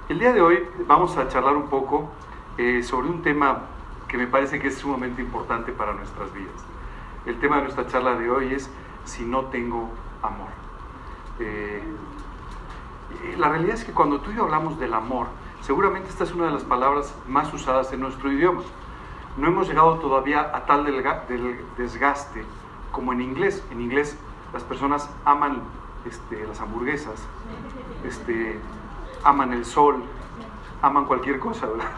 El día de hoy vamos a charlar un poco sobre un tema que me parece que es sumamente importante para nuestras vidas. El tema de nuestra charla de hoy es si no tengo amor. La realidad es que cuando tú y yo hablamos del amor, seguramente esta es una de las palabras más usadas en nuestro idioma. No hemos llegado todavía a tal desgaste como en inglés. En inglés las personas aman las hamburguesas, aman el sol, aman cualquier cosa, ¿verdad?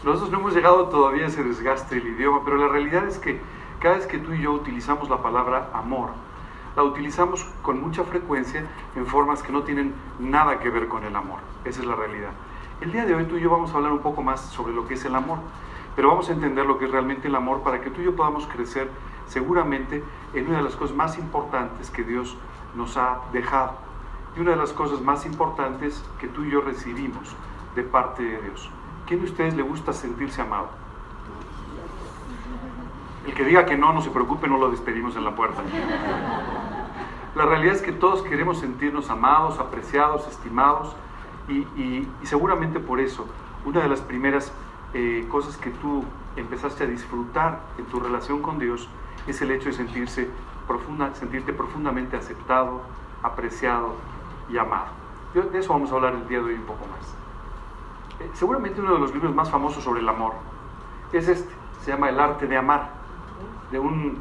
Nosotros no hemos llegado todavía a ese desgaste del idioma, pero la realidad es que cada vez que tú y yo utilizamos la palabra amor, la utilizamos con mucha frecuencia en formas que no tienen nada que ver con el amor. Esa es la realidad. El día de hoy tú y yo vamos a hablar un poco más sobre lo que es el amor, pero vamos a entender lo que es realmente el amor para que tú y yo podamos crecer seguramente en una de las cosas más importantes que Dios nos ha dejado y una de las cosas más importantes que tú y yo recibimos de parte de Dios. ¿Quién de ustedes le gusta sentirse amado? El que diga que no, no se preocupe, no lo despedimos en la puerta. La realidad es que todos queremos sentirnos amados, apreciados, estimados y seguramente por eso una de las primeras cosas que tú empezaste a disfrutar en tu relación con Dios es el hecho de sentirte profundamente aceptado, apreciado y amado. De eso vamos a hablar el día de hoy un poco más. Seguramente uno de los libros más famosos sobre el amor es se llama El arte de amar, de un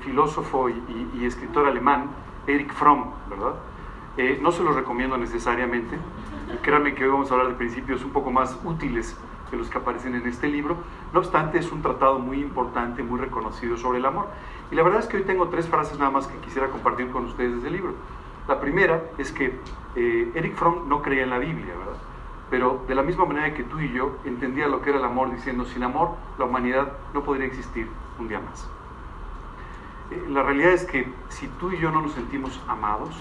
filósofo y escritor alemán, Erich Fromm, ¿verdad? No se los recomiendo necesariamente, créanme que hoy vamos a hablar de principios un poco más útiles que los que aparecen en este libro. No obstante, es un tratado muy importante, muy reconocido sobre el amor. Y la verdad es que hoy tengo 3 frases nada más que quisiera compartir con ustedes de ese libro. La primera es que Erich Fromm no creía en la Biblia, ¿verdad? Pero de la misma manera que tú y yo entendía lo que era el amor, diciendo, sin amor la humanidad no podría existir un día más. La realidad es que si tú y yo no nos sentimos amados,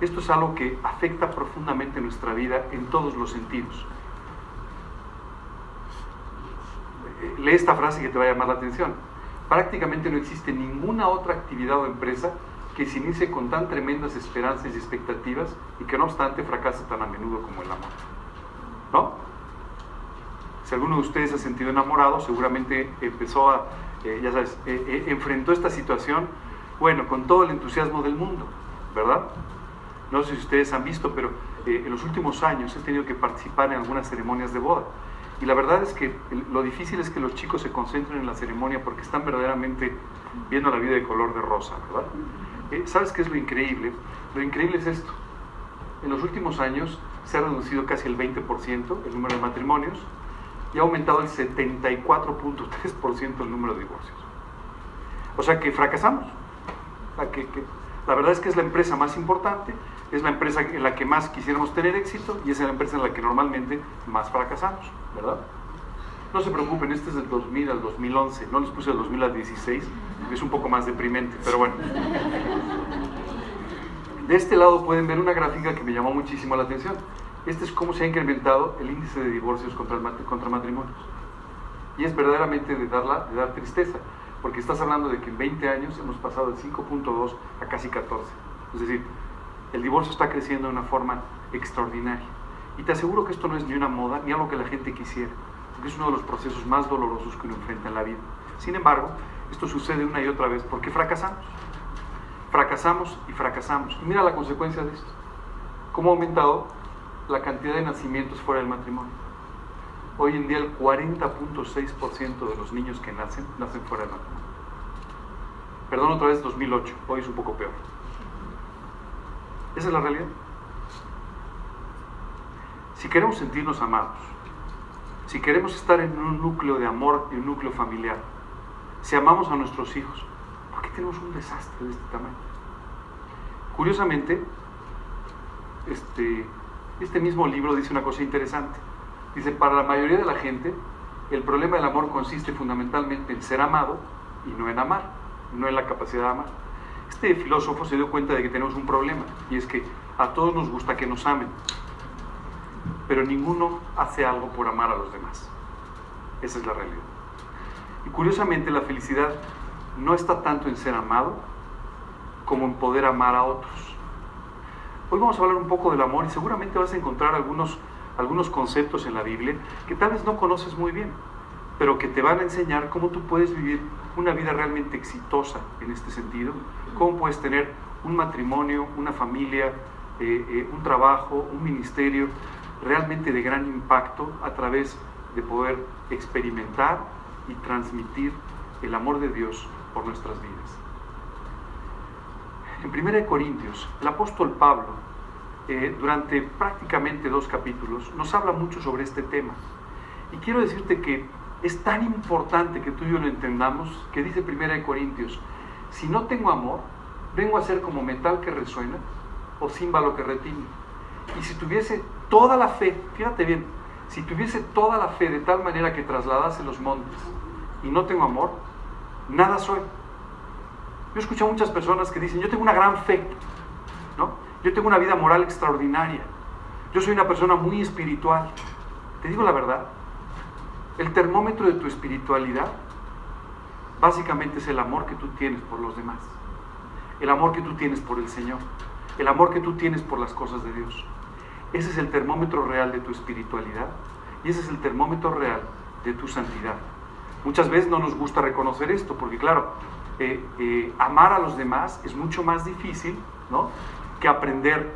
esto es algo que afecta profundamente nuestra vida en todos los sentidos. Lee esta frase que te va a llamar la atención. Prácticamente no existe ninguna otra actividad o empresa que se inicie con tan tremendas esperanzas y expectativas y que no obstante fracase tan a menudo como el amor. ¿No? Si alguno de ustedes se ha sentido enamorado, seguramente empezó enfrentó esta situación, bueno, con todo el entusiasmo del mundo, ¿verdad? No sé si ustedes han visto, pero en los últimos años he tenido que participar en algunas ceremonias de boda. Y la verdad es que lo difícil es que los chicos se concentren en la ceremonia porque están verdaderamente viendo la vida de color de rosa, ¿verdad? ¿Sabes qué es lo increíble? Lo increíble es esto. En los últimos años se ha reducido casi el 20% el número de matrimonios y ha aumentado el 74.3% el número de divorcios. O sea que fracasamos. La verdad es que es la empresa más importante, es la empresa en la que más quisiéramos tener éxito y es la empresa en la que normalmente más fracasamos, ¿verdad? No se preocupen, este es del 2000 al 2011, no les puse del 2000 al 16, es un poco más deprimente, pero bueno. De este lado pueden ver una gráfica que me llamó muchísimo la atención. Este es cómo se ha incrementado el índice de divorcios contra matrimonios. Y es verdaderamente de dar tristeza, porque estás hablando de que en 20 años hemos pasado de 5.2 a casi 14. Es decir, el divorcio está creciendo de una forma extraordinaria. Y te aseguro que esto no es ni una moda, ni algo que la gente quisiera, porque es uno de los procesos más dolorosos que uno enfrenta en la vida. Sin embargo, esto sucede una y otra vez porque fracasamos. Fracasamos y fracasamos. Y mira la consecuencia de esto. ¿Cómo ha aumentado la cantidad de nacimientos fuera del matrimonio? Hoy en día el 40.6% de los niños que nacen fuera del matrimonio. Perdón, otra vez 2008, hoy es un poco peor. Esa es la realidad. Si queremos sentirnos amados, si queremos estar en un núcleo de amor, en un núcleo familiar, si amamos a nuestros hijos, ¿por qué tenemos un desastre de este tamaño? Curiosamente, este mismo libro dice una cosa interesante. Dice, para la mayoría de la gente, el problema del amor consiste fundamentalmente en ser amado y no en amar, no en la capacidad de amar. Este filósofo se dio cuenta de que tenemos un problema, y es que a todos nos gusta que nos amen, pero ninguno hace algo por amar a los demás. Esa es la realidad. Y curiosamente, la felicidad no está tanto en ser amado como en poder amar a otros. Hoy vamos a hablar un poco del amor y seguramente vas a encontrar algunos algunos conceptos en la Biblia que tal vez no conoces muy bien, pero que te van a enseñar cómo tú puedes vivir una vida realmente exitosa en este sentido, cómo puedes tener un matrimonio, una familia, un trabajo, un ministerio realmente de gran impacto a través de poder experimentar y transmitir el amor de Dios por nuestras vidas. En 1 Corintios, el apóstol Pablo, durante prácticamente 2 capítulos, nos habla mucho sobre este tema. Y quiero decirte que es tan importante que tú y yo lo entendamos, que dice 1 Corintios, si no tengo amor, vengo a ser como metal que resuena o címbalo que retiñe. Y si tuviese toda la fe, fíjate bien, si tuviese toda la fe de tal manera que trasladase los montes y no tengo amor, nada soy. Yo escucho a muchas personas que dicen, yo tengo una gran fe, ¿no? Yo tengo una vida moral extraordinaria, yo soy una persona muy espiritual. Te digo la verdad, el termómetro de tu espiritualidad básicamente es el amor que tú tienes por los demás, el amor que tú tienes por el Señor, el amor que tú tienes por las cosas de Dios. Ese es el termómetro real de tu espiritualidad y ese es el termómetro real de tu santidad. Muchas veces no nos gusta reconocer esto porque claro, amar a los demás es mucho más difícil, ¿no?, que aprender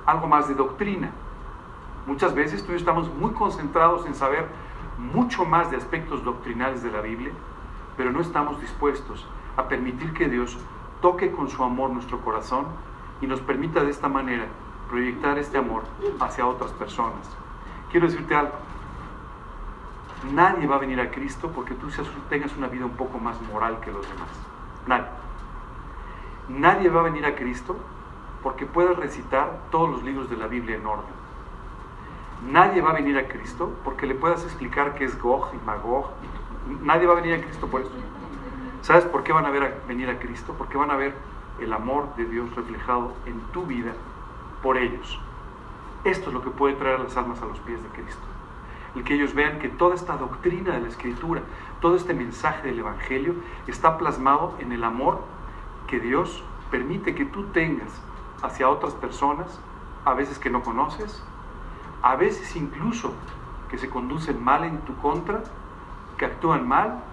algo más de doctrina. Muchas veces tú y yo estamos muy concentrados en saber mucho más de aspectos doctrinales de la Biblia, pero no estamos dispuestos a permitir que Dios toque con su amor nuestro corazón y nos permita de esta manera proyectar este amor hacia otras personas. Quiero decirte algo, nadie va a venir a Cristo porque tú tengas una vida un poco más moral que los demás. Nadie. Nadie va a venir a Cristo porque puedas recitar todos los libros de la Biblia en orden. Nadie va a venir a Cristo porque le puedas explicar qué es Gog y Magog. Nadie va a venir a Cristo por eso. ¿Sabes por qué van a venir a Cristo? Porque van a ver el amor de Dios reflejado en tu vida por ellos. Esto es lo que puede traer las almas a los pies de Cristo. El que ellos vean que toda esta doctrina de la Escritura, todo este mensaje del Evangelio está plasmado en el amor que Dios permite que tú tengas hacia otras personas, a veces que no conoces, a veces incluso que se conducen mal en tu contra, que actúan mal,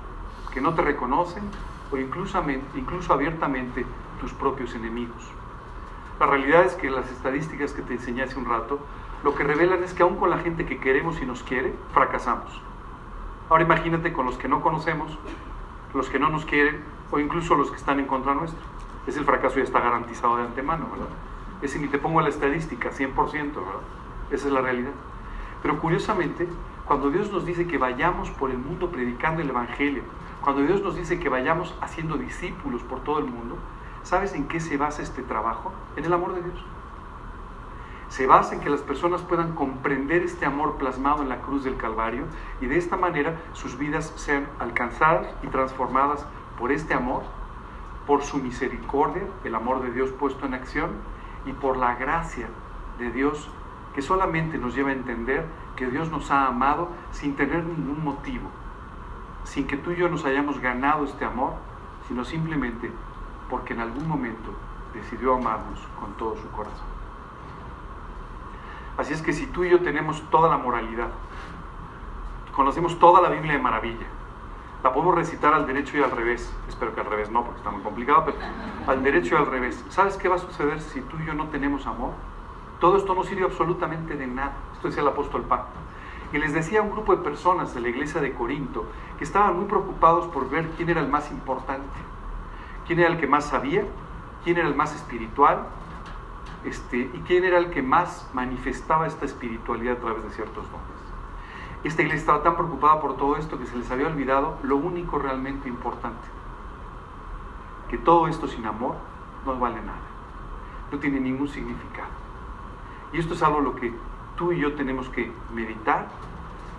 que no te reconocen, o incluso abiertamente tus propios enemigos. La realidad es que las estadísticas que te enseñé hace un rato, lo que revelan es que aún con la gente que queremos y nos quiere, fracasamos. Ahora imagínate con los que no conocemos, los que no nos quieren, o incluso los que están en contra nuestro. Ese el fracaso ya está garantizado de antemano, ¿verdad? Ese ni te pongo la estadística, 100%, ¿verdad? Esa es la realidad. Pero curiosamente, cuando Dios nos dice que vayamos por el mundo predicando el Evangelio, cuando Dios nos dice que vayamos haciendo discípulos por todo el mundo, ¿sabes en qué se basa este trabajo? En el amor de Dios. Se basa en que las personas puedan comprender este amor plasmado en la cruz del Calvario y de esta manera sus vidas sean alcanzadas y transformadas por este amor, por su misericordia, el amor de Dios puesto en acción, y por la gracia de Dios que solamente nos lleva a entender que Dios nos ha amado sin tener ningún motivo, sin que tú y yo nos hayamos ganado este amor, sino simplemente porque en algún momento decidió amarnos con todo su corazón. Así es que si tú y yo tenemos toda la moralidad, conocemos toda la Biblia de maravilla, la podemos recitar al derecho y al revés, espero que al revés no porque está muy complicado, pero al derecho y al revés, ¿sabes qué va a suceder si tú y yo no tenemos amor? Todo esto no sirve absolutamente de nada. Esto decía el apóstol Pablo. Y les decía a un grupo de personas de la iglesia de Corinto que estaban muy preocupados por ver quién era el más importante, quién era el que más sabía, quién era el más espiritual, y quién era el que más manifestaba esta espiritualidad a través de ciertos dones. Esta iglesia estaba tan preocupada por todo esto que se les había olvidado lo único realmente importante, que todo esto sin amor no vale nada, no tiene ningún significado. Y esto es algo lo que tú y yo tenemos que meditar,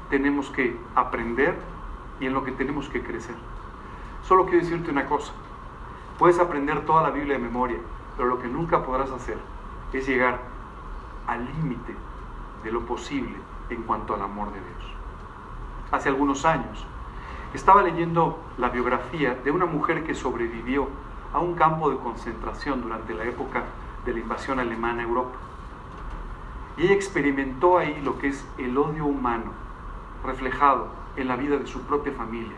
tenemos que aprender y en lo que tenemos que crecer. Solo quiero decirte una cosa, puedes aprender toda la Biblia de memoria, pero lo que nunca podrás hacer es llegar al límite de lo posible en cuanto al amor de Dios. Hace algunos años estaba leyendo la biografía de una mujer que sobrevivió a un campo de concentración durante la época de la invasión alemana a Europa. Y ella experimentó ahí lo que es el odio humano, reflejado en la vida de su propia familia.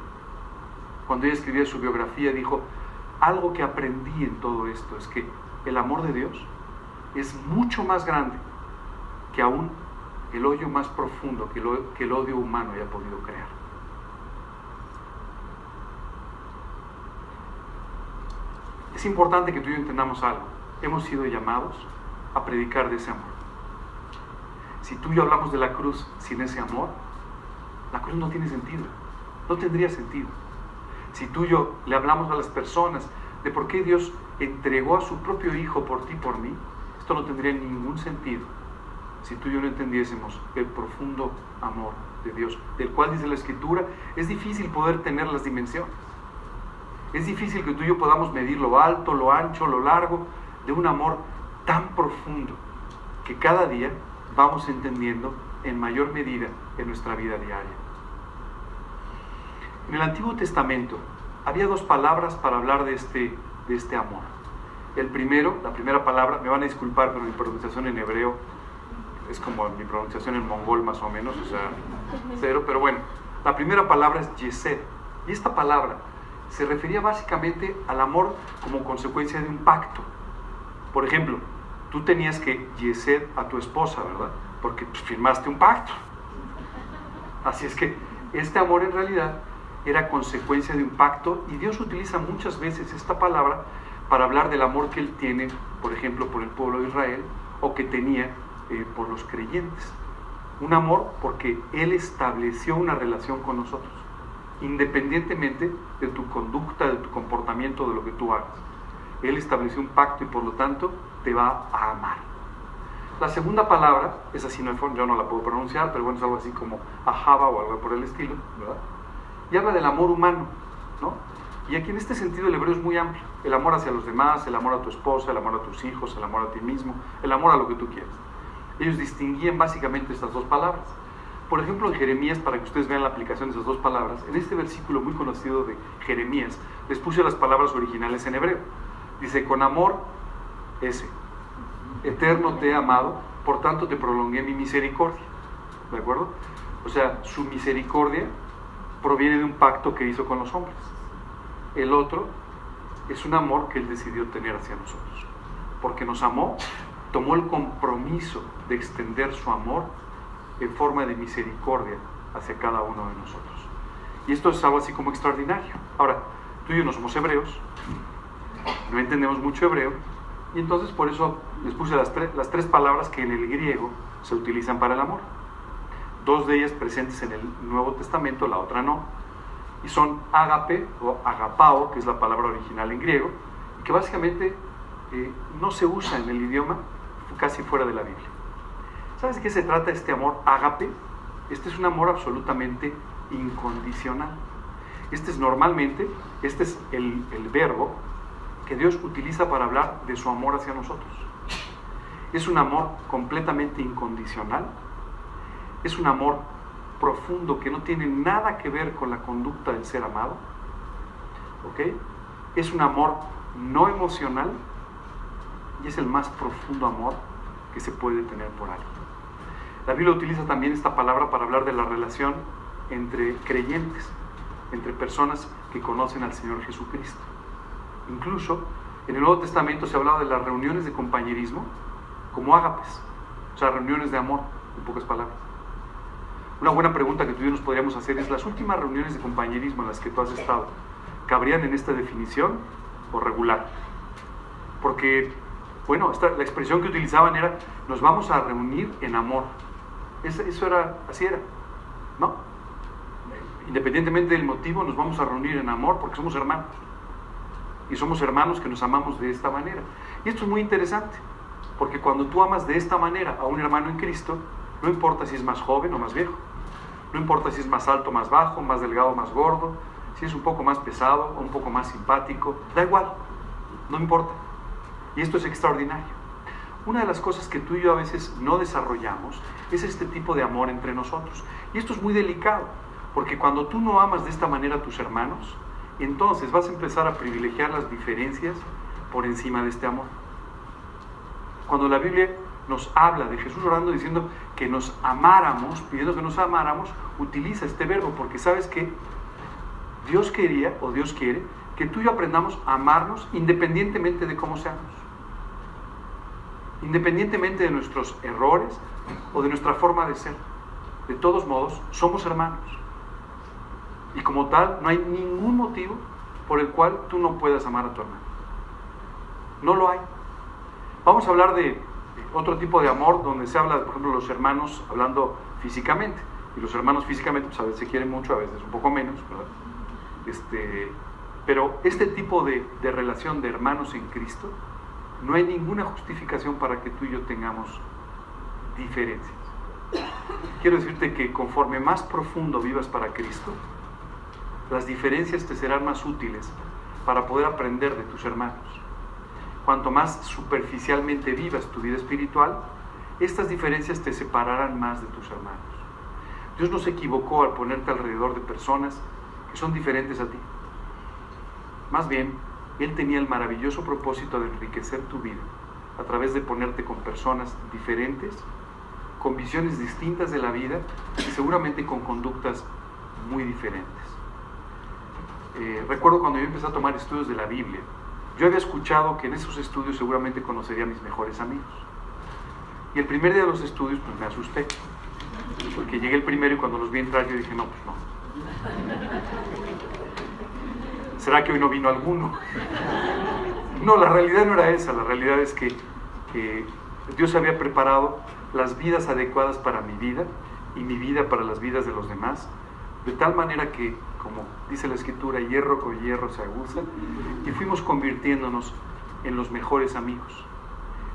Cuando ella escribía su biografía, dijo, algo que aprendí en todo esto es que el amor de Dios es mucho más grande que aún el odio más profundo que el odio humano haya podido crear. Es importante que tú y yo entendamos algo. Hemos sido llamados a predicar de ese amor. Si tú y yo hablamos de la cruz sin ese amor, la cruz no tiene sentido, no tendría sentido. Si tú y yo le hablamos a las personas de por qué Dios entregó a su propio Hijo por ti y por mí, esto no tendría ningún sentido si tú y yo no entendiésemos el profundo amor de Dios, del cual dice la Escritura, es difícil poder tener las dimensiones. Es difícil que tú y yo podamos medir lo alto, lo ancho, lo largo de un amor tan profundo que cada día vamos entendiendo en mayor medida en nuestra vida diaria. En el Antiguo Testamento había dos palabras para hablar de este amor. La primera palabra, me van a disculpar, pero mi pronunciación en hebreo es como mi pronunciación en mongol más o menos, o sea, cero, pero bueno, la primera palabra es yesed, y esta palabra se refería básicamente al amor como consecuencia de un pacto. Por ejemplo, tú tenías que yesed a tu esposa, ¿verdad? Porque pues, firmaste un pacto. Así es que este amor en realidad era consecuencia de un pacto, y Dios utiliza muchas veces esta palabra para hablar del amor que Él tiene, por ejemplo, por el pueblo de Israel, o que tenía por los creyentes. Un amor porque Él estableció una relación con nosotros, independientemente de tu conducta, de tu comportamiento, de lo que tú hagas. Él estableció un pacto y por lo tanto te va a amar. La segunda palabra, esa sí yo no la puedo pronunciar, pero bueno, es algo así como ahava o algo por el estilo, ¿verdad? Y habla del amor humano, ¿no? Y aquí en este sentido el hebreo es muy amplio. El amor hacia los demás, el amor a tu esposa, el amor a tus hijos, el amor a ti mismo, el amor a lo que tú quieras. Ellos distinguían básicamente estas dos palabras. Por ejemplo, en Jeremías, para que ustedes vean la aplicación de esas dos palabras, en este versículo muy conocido de Jeremías, les puse las palabras originales en hebreo. Dice, con amor, eterno te he amado, por tanto te prolongué mi misericordia. ¿De acuerdo? O sea, su misericordia proviene de un pacto que hizo con los hombres. El otro es un amor que Él decidió tener hacia nosotros. Porque nos amó, tomó el compromiso de extender su amor en forma de misericordia hacia cada uno de nosotros. Y esto es algo así como extraordinario. Ahora, tú y yo no somos hebreos, no entendemos mucho hebreo, y entonces por eso les puse las tres palabras que en el griego se utilizan para el amor. Dos de ellas presentes en el Nuevo Testamento, la otra no, y son ágape o agapao, que es la palabra original en griego, y que básicamente no se usa en el idioma casi fuera de la Biblia. ¿Sabes de qué se trata este amor ágape? Este es un amor absolutamente incondicional. Este es el verbo que Dios utiliza para hablar de su amor hacia nosotros. Es un amor completamente incondicional. Es un amor profundo que no tiene nada que ver con la conducta del ser amado. ¿Ok? Es un amor no emocional y es el más profundo amor que se puede tener por alguien. La Biblia utiliza también esta palabra para hablar de la relación entre creyentes, entre personas que conocen al Señor Jesucristo. Incluso en el Nuevo Testamento se hablaba de las reuniones de compañerismo como ágapes, o sea, reuniones de amor, en pocas palabras. Una buena pregunta que tú y yo nos podríamos hacer es: ¿las últimas reuniones de compañerismo en las que tú has estado cabrían en esta definición o regular? Porque, bueno, la expresión que utilizaban era: nos vamos a reunir en amor. Eso era, así era, ¿no? Independientemente del motivo, nos vamos a reunir en amor porque somos hermanos. Y somos hermanos que nos amamos de esta manera. Y esto es muy interesante, porque cuando tú amas de esta manera a un hermano en Cristo, no importa si es más joven o más viejo, no importa si es más alto o más bajo, más delgado o más gordo, si es un poco más pesado o un poco más simpático, da igual, no importa. Y esto es extraordinario. Una de las cosas que tú y yo a veces no desarrollamos es este tipo de amor entre nosotros. Y esto es muy delicado, porque cuando tú no amas de esta manera a tus hermanos, entonces vas a empezar a privilegiar las diferencias por encima de este amor. Cuando la Biblia nos habla de Jesús orando diciendo que nos amáramos, pidiendo que nos amáramos, utiliza este verbo, porque sabes que Dios quería, o Dios quiere, que tú y yo aprendamos a amarnos independientemente de cómo seamos. Independientemente de nuestros errores o de nuestra forma de ser. De todos modos, somos hermanos. Y como tal, no hay ningún motivo por el cual tú no puedas amar a tu hermano. No lo hay. Vamos a hablar de otro tipo de amor donde se habla, por ejemplo, los hermanos hablando físicamente. Y los hermanos físicamente, pues a veces se quieren mucho, a veces un poco menos, ¿verdad? Pero este tipo de relación de hermanos en Cristo, no hay ninguna justificación para que tú y yo tengamos diferencias. Quiero decirte que conforme más profundo vivas para Cristo, las diferencias te serán más útiles para poder aprender de tus hermanos. Cuanto más superficialmente vivas tu vida espiritual, estas diferencias te separarán más de tus hermanos. Dios no se equivocó al ponerte alrededor de personas que son diferentes a ti. Más bien, Él tenía el maravilloso propósito de enriquecer tu vida a través de ponerte con personas diferentes, con visiones distintas de la vida y seguramente con conductas muy diferentes. Recuerdo cuando yo empecé a tomar estudios de la Biblia, yo había escuchado que en esos estudios seguramente conocería a mis mejores amigos. Y el primer día de los estudios, pues me asusté, porque llegué el primero y cuando los vi entrar yo dije, no, pues no. ¿Será que hoy no vino alguno? No, la realidad no era esa. La realidad es que Dios había preparado las vidas adecuadas para mi vida y mi vida para las vidas de los demás, de tal manera que, como dice la Escritura, hierro con hierro se aguza, y fuimos convirtiéndonos en los mejores amigos.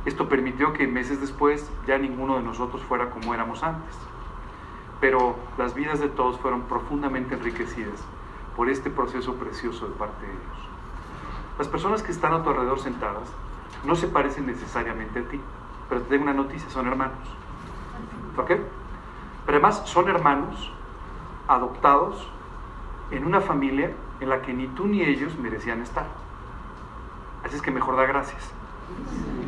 Esto permitió que meses después ya ninguno de nosotros fuera como éramos antes, pero las vidas de todos fueron profundamente enriquecidas por este proceso precioso de parte de Dios. Las personas que están a tu alrededor sentadas no se parecen necesariamente a ti, pero te tengo una noticia, son hermanos. ¿Ok? Pero además son hermanos adoptados en una familia en la que ni tú ni ellos merecían estar. Así es que mejor da gracias.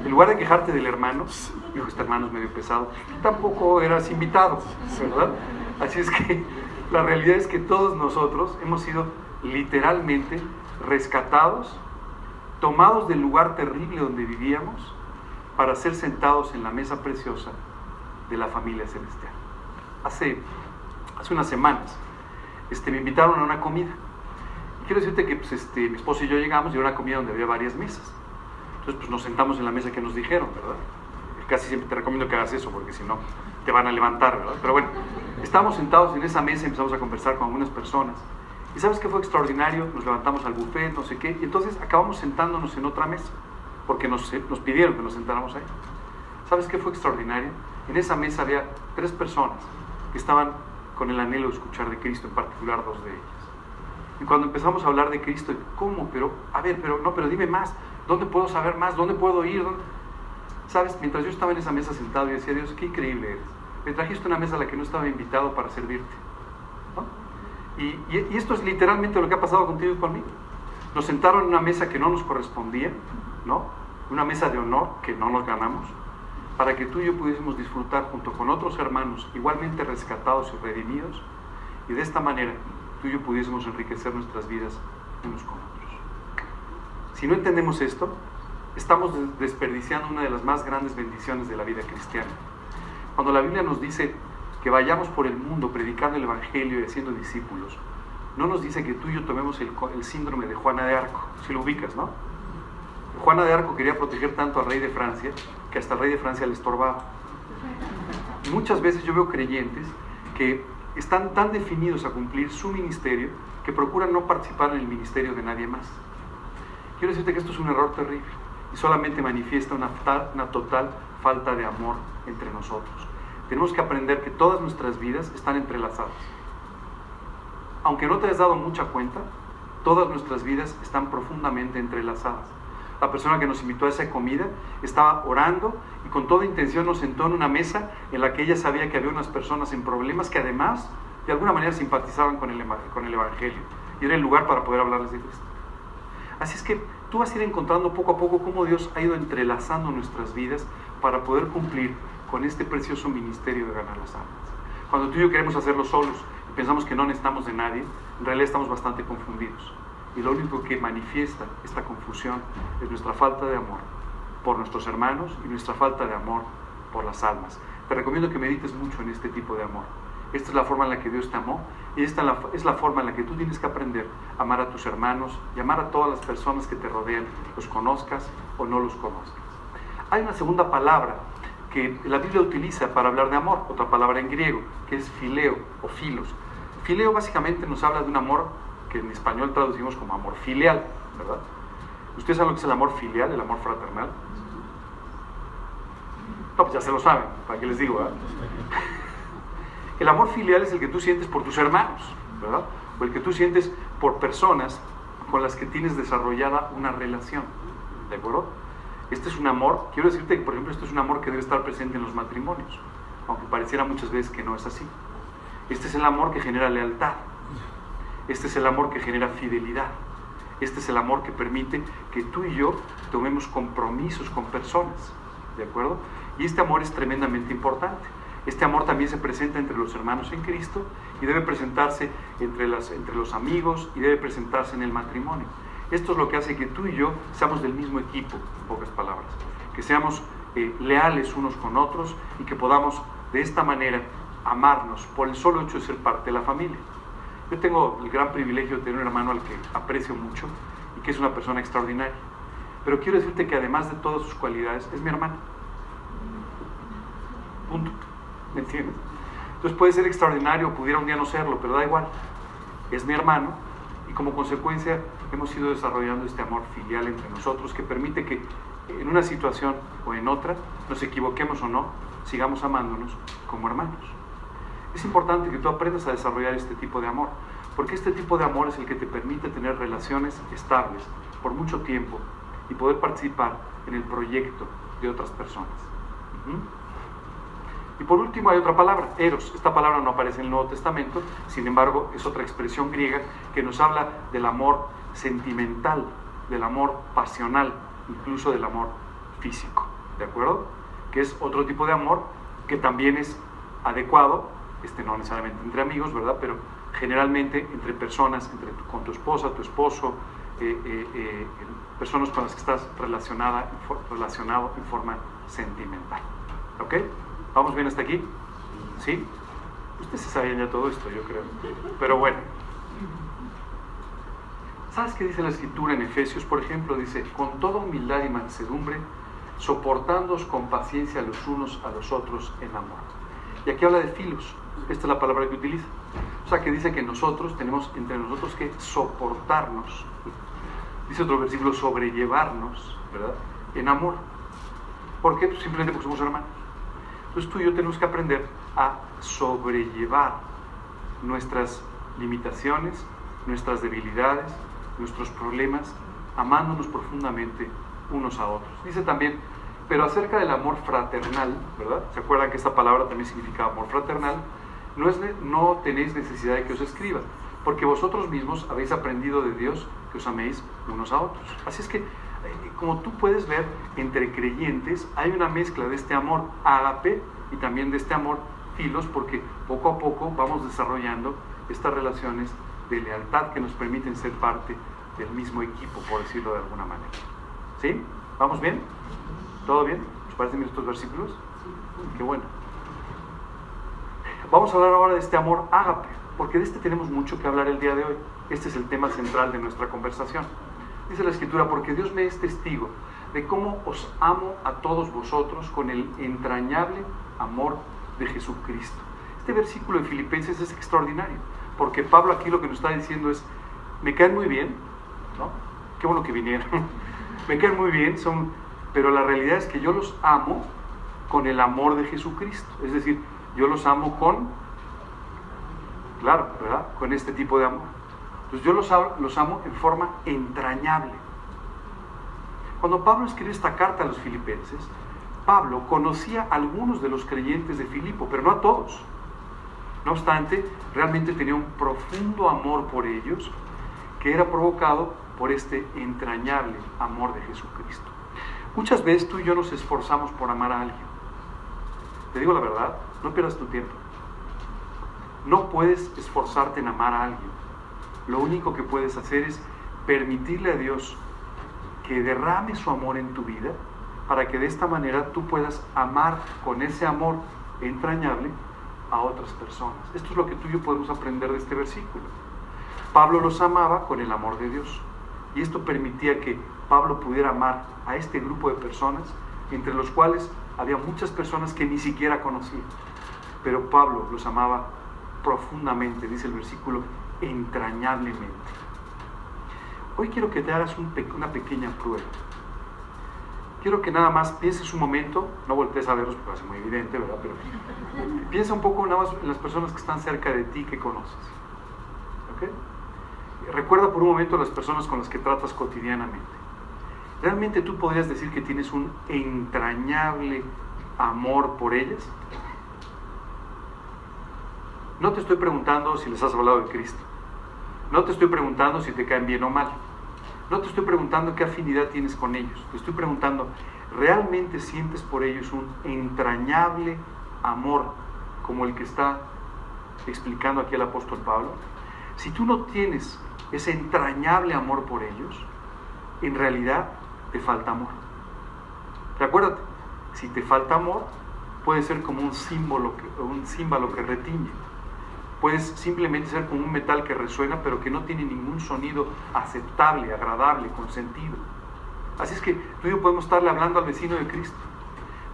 En lugar de quejarte del hermano, dijo, este hermano es medio pesado, tú tampoco eras invitado, ¿verdad? Así es que la realidad es que todos nosotros hemos sido literalmente rescatados, tomados del lugar terrible donde vivíamos, para ser sentados en la mesa preciosa de la familia celestial. Hace unas semanas me invitaron a una comida. Y quiero decirte que pues, mi esposo y yo llegamos y era una comida donde había varias mesas. Entonces pues nos sentamos en la mesa que nos dijeron, ¿verdad? Casi siempre te recomiendo que hagas eso porque si no te van a levantar, ¿verdad? Pero bueno, estábamos sentados en esa mesa y empezamos a conversar con algunas personas. ¿Y sabes qué fue extraordinario? Nos levantamos al buffet, no sé qué, y entonces acabamos sentándonos en otra mesa porque nos pidieron que nos sentáramos ahí. ¿Sabes qué fue extraordinario? En esa mesa había 3 personas que estaban con el anhelo de escuchar de Cristo, en particular 2 de ellas. Y cuando empezamos a hablar de Cristo, ¿cómo? Pero dime más, ¿dónde puedo saber más? ¿Dónde puedo ir? ¿Sabes? Mientras yo estaba en esa mesa sentado y decía, Dios, qué increíble eres. Me trajiste una mesa a la que no estaba invitado para servirte, ¿no? Y esto es literalmente lo que ha pasado contigo y conmigo. Nos sentaron en una mesa que no nos correspondía, ¿no? Una mesa de honor que no nos ganamos, para que tú y yo pudiésemos disfrutar junto con otros hermanos igualmente rescatados y redimidos, y de esta manera tú y yo pudiésemos enriquecer nuestras vidas unos con otros. Si no entendemos esto, estamos desperdiciando una de las más grandes bendiciones de la vida cristiana. Cuando la Biblia nos dice que vayamos por el mundo predicando el Evangelio y haciendo discípulos, no nos dice que tú y yo tomemos el síndrome de Juana de Arco, si lo ubicas, ¿no? Juana de Arco quería proteger tanto al rey de Francia que hasta el rey de Francia le estorbaba. Muchas veces yo veo creyentes que están tan definidos a cumplir su ministerio que procuran no participar en el ministerio de nadie más. Quiero decirte que esto es un error terrible y solamente manifiesta una total falta de amor entre nosotros. Tenemos que aprender que todas nuestras vidas están entrelazadas. Aunque no te has dado mucha cuenta, todas nuestras vidas están profundamente entrelazadas. La persona que nos invitó a esa comida estaba orando y con toda intención nos sentó en una mesa en la que ella sabía que había unas personas en problemas que además de alguna manera simpatizaban con el Evangelio y era el lugar para poder hablarles de Cristo. Así es que tú vas a ir encontrando poco a poco cómo Dios ha ido entrelazando nuestras vidas para poder cumplir con este precioso ministerio de ganar las almas. Cuando tú y yo queremos hacerlo solos y pensamos que no necesitamos de nadie, en realidad estamos bastante confundidos. Y lo único que manifiesta esta confusión es nuestra falta de amor por nuestros hermanos y nuestra falta de amor por las almas. Te recomiendo que medites mucho en este tipo de amor. Esta es la forma en la que Dios te amó y esta es la forma en la que tú tienes que aprender a amar a tus hermanos y amar a todas las personas que te rodean, los conozcas o no los conozcas. Hay una segunda palabra que la Biblia utiliza para hablar de amor, otra palabra en griego, que es fileo o filos. Fileo básicamente nos habla de un amor que en español traducimos como amor filial, ¿verdad? ¿Ustedes saben lo que es el amor filial, el amor fraternal? No, pues ya se lo saben, ¿para qué les digo? ¿Verdad? El amor filial es el que tú sientes por tus hermanos, ¿verdad? O el que tú sientes por personas con las que tienes desarrollada una relación, ¿de acuerdo? Este es un amor, quiero decirte que por ejemplo este es un amor que debe estar presente en los matrimonios, aunque pareciera muchas veces que no es así. Este es el amor que genera lealtad, este es el amor que genera fidelidad, este es el amor que permite que tú y yo tomemos compromisos con personas, ¿de acuerdo? Y este amor es tremendamente importante. Este amor también se presenta entre los hermanos en Cristo y debe presentarse entre los amigos y debe presentarse en el matrimonio. Esto es lo que hace que tú y yo seamos del mismo equipo, en pocas palabras, que seamos leales unos con otros y que podamos de esta manera amarnos por el solo hecho de ser parte de la familia. Yo tengo el gran privilegio de tener un hermano al que aprecio mucho y que es una persona extraordinaria, pero quiero decirte que además de todas sus cualidades es mi hermano. Punto. ¿Me entiendes? Entonces puede ser extraordinario, pudiera un día no serlo, pero da igual. Es mi hermano y como consecuencia hemos ido desarrollando este amor filial entre nosotros que permite que en una situación o en otra, nos equivoquemos o no, sigamos amándonos como hermanos. Es importante que tú aprendas a desarrollar este tipo de amor, porque este tipo de amor es el que te permite tener relaciones estables por mucho tiempo y poder participar en el proyecto de otras personas. Y por último hay otra palabra, eros. Esta palabra no aparece en el Nuevo Testamento, sin embargo es otra expresión griega que nos habla del amor sentimental, del amor pasional, incluso del amor físico, ¿de acuerdo? Que es otro tipo de amor que también es adecuado, no necesariamente entre amigos, ¿verdad? Pero generalmente entre personas, con tu esposa, tu esposo, personas con las que estás relacionado en forma sentimental. ¿Ok? ¿Vamos bien hasta aquí? ¿Sí? Ustedes se sabían ya todo esto, yo creo. Pero bueno. ¿Sabes qué dice la Escritura en Efesios, por ejemplo? Dice, con toda humildad y mansedumbre, soportándoos con paciencia los unos a los otros en amor. Y aquí habla de filos. Esta es la palabra que utiliza. O sea, que dice que nosotros tenemos entre nosotros que soportarnos. Dice otro versículo, sobrellevarnos, ¿verdad? En amor. ¿Por qué? Pues simplemente porque somos hermanos. Entonces tú y yo tenemos que aprender a sobrellevar nuestras limitaciones, nuestras debilidades, nuestros problemas, amándonos profundamente unos a otros. Dice también, pero acerca del amor fraternal, ¿verdad? ¿Se acuerdan que esta palabra también significa amor fraternal? No tenéis necesidad de que os escriba, porque vosotros mismos habéis aprendido de Dios que os améis unos a otros. Así es que, como tú puedes ver, entre creyentes hay una mezcla de este amor ágape y también de este amor filos, porque poco a poco vamos desarrollando estas relaciones de lealtad que nos permiten ser parte del mismo equipo, por decirlo de alguna manera. ¿Sí? ¿Vamos bien? ¿Todo bien? ¿Os parecen bien estos versículos? Qué bueno. Vamos a hablar ahora de este amor ágape, porque de este tenemos mucho que hablar el día de hoy. Este es el tema central de nuestra conversación. Dice la Escritura, porque Dios me es testigo de cómo os amo a todos vosotros con el entrañable amor de Jesucristo. Este versículo de Filipenses es extraordinario, porque Pablo aquí lo que nos está diciendo es, me caen muy bien, ¿no? Qué bueno que vinieron, me caen muy bien, pero la realidad es que yo los amo con el amor de Jesucristo, es decir, yo los amo claro, ¿verdad? Con este tipo de amor. Entonces yo los amo en forma entrañable. Cuando Pablo escribe esta carta a los filipenses, Pablo conocía a algunos de los creyentes de Filipo, pero no a todos. No obstante, realmente tenía un profundo amor por ellos, que era provocado por este entrañable amor de Jesucristo. Muchas veces tú y yo nos esforzamos por amar a alguien. Te digo la verdad, no pierdas tu tiempo. No puedes esforzarte en amar a alguien. Lo único que puedes hacer es permitirle a Dios que derrame su amor en tu vida, para que de esta manera tú puedas amar con ese amor entrañable a otras personas. Esto es lo que tú y yo podemos aprender de este versículo. Pablo los amaba con el amor de Dios, y esto permitía que Pablo pudiera amar a este grupo de personas, entre los cuales había muchas personas que ni siquiera conocía, pero Pablo los amaba profundamente, dice el versículo, entrañablemente. Hoy quiero que te hagas una pequeña prueba. Quiero que nada más pienses un momento, no voltees a verlos porque va a ser muy evidente, ¿verdad? Pero piensa un poco nada más en las personas que están cerca de ti, que conoces. ¿Ok? Recuerda por un momento las personas con las que tratas cotidianamente. ¿Realmente tú podrías decir que tienes un entrañable amor por ellas? No te estoy preguntando si les has hablado de Cristo. No te estoy preguntando si te caen bien o mal. No te estoy preguntando qué afinidad tienes con ellos. Te estoy preguntando, ¿realmente sientes por ellos un entrañable amor como el que está explicando aquí el apóstol Pablo? Si tú no tienes ese entrañable amor por ellos, en realidad te falta amor. Recuérdate, si te falta amor, puede ser como un címbalo que retiñe. Puedes simplemente ser como un metal que resuena, pero que no tiene ningún sonido aceptable, agradable, con sentido. Así es que tú y yo podemos estarle hablando al vecino de Cristo,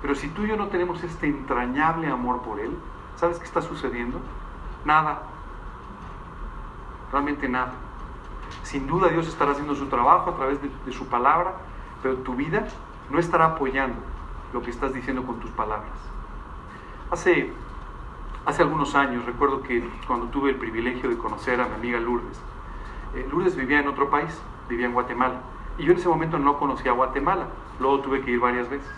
pero si tú y yo no tenemos este entrañable amor por Él, ¿sabes qué está sucediendo? Nada. Realmente nada. Sin duda Dios estará haciendo su trabajo a través de su palabra, pero tu vida no estará apoyando lo que estás diciendo con tus palabras. Hace algunos años, recuerdo que cuando tuve el privilegio de conocer a mi amiga Lourdes, Lourdes vivía en otro país, vivía en Guatemala, y yo en ese momento no conocía Guatemala, luego tuve que ir varias veces.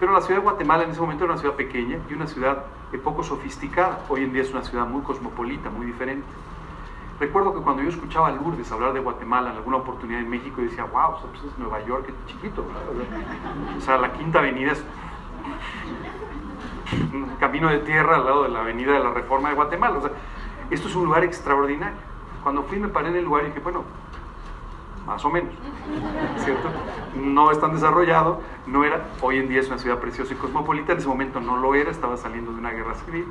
Pero la ciudad de Guatemala en ese momento era una ciudad pequeña y una ciudad poco sofisticada. Hoy en día es una ciudad muy cosmopolita, muy diferente. Recuerdo que cuando yo escuchaba a Lourdes hablar de Guatemala en alguna oportunidad en México, yo decía, wow, pues es Nueva York, es chiquito, ¿verdad? O sea, la Quinta Avenida es un camino de tierra al lado de la Avenida de la Reforma de Guatemala. O sea, esto es un lugar extraordinario. Cuando fui me paré en el lugar y dije, bueno, más o menos, ¿cierto? No es tan desarrollado, no era, hoy en día es una ciudad preciosa y cosmopolita, en ese momento no lo era, estaba saliendo de una guerra civil.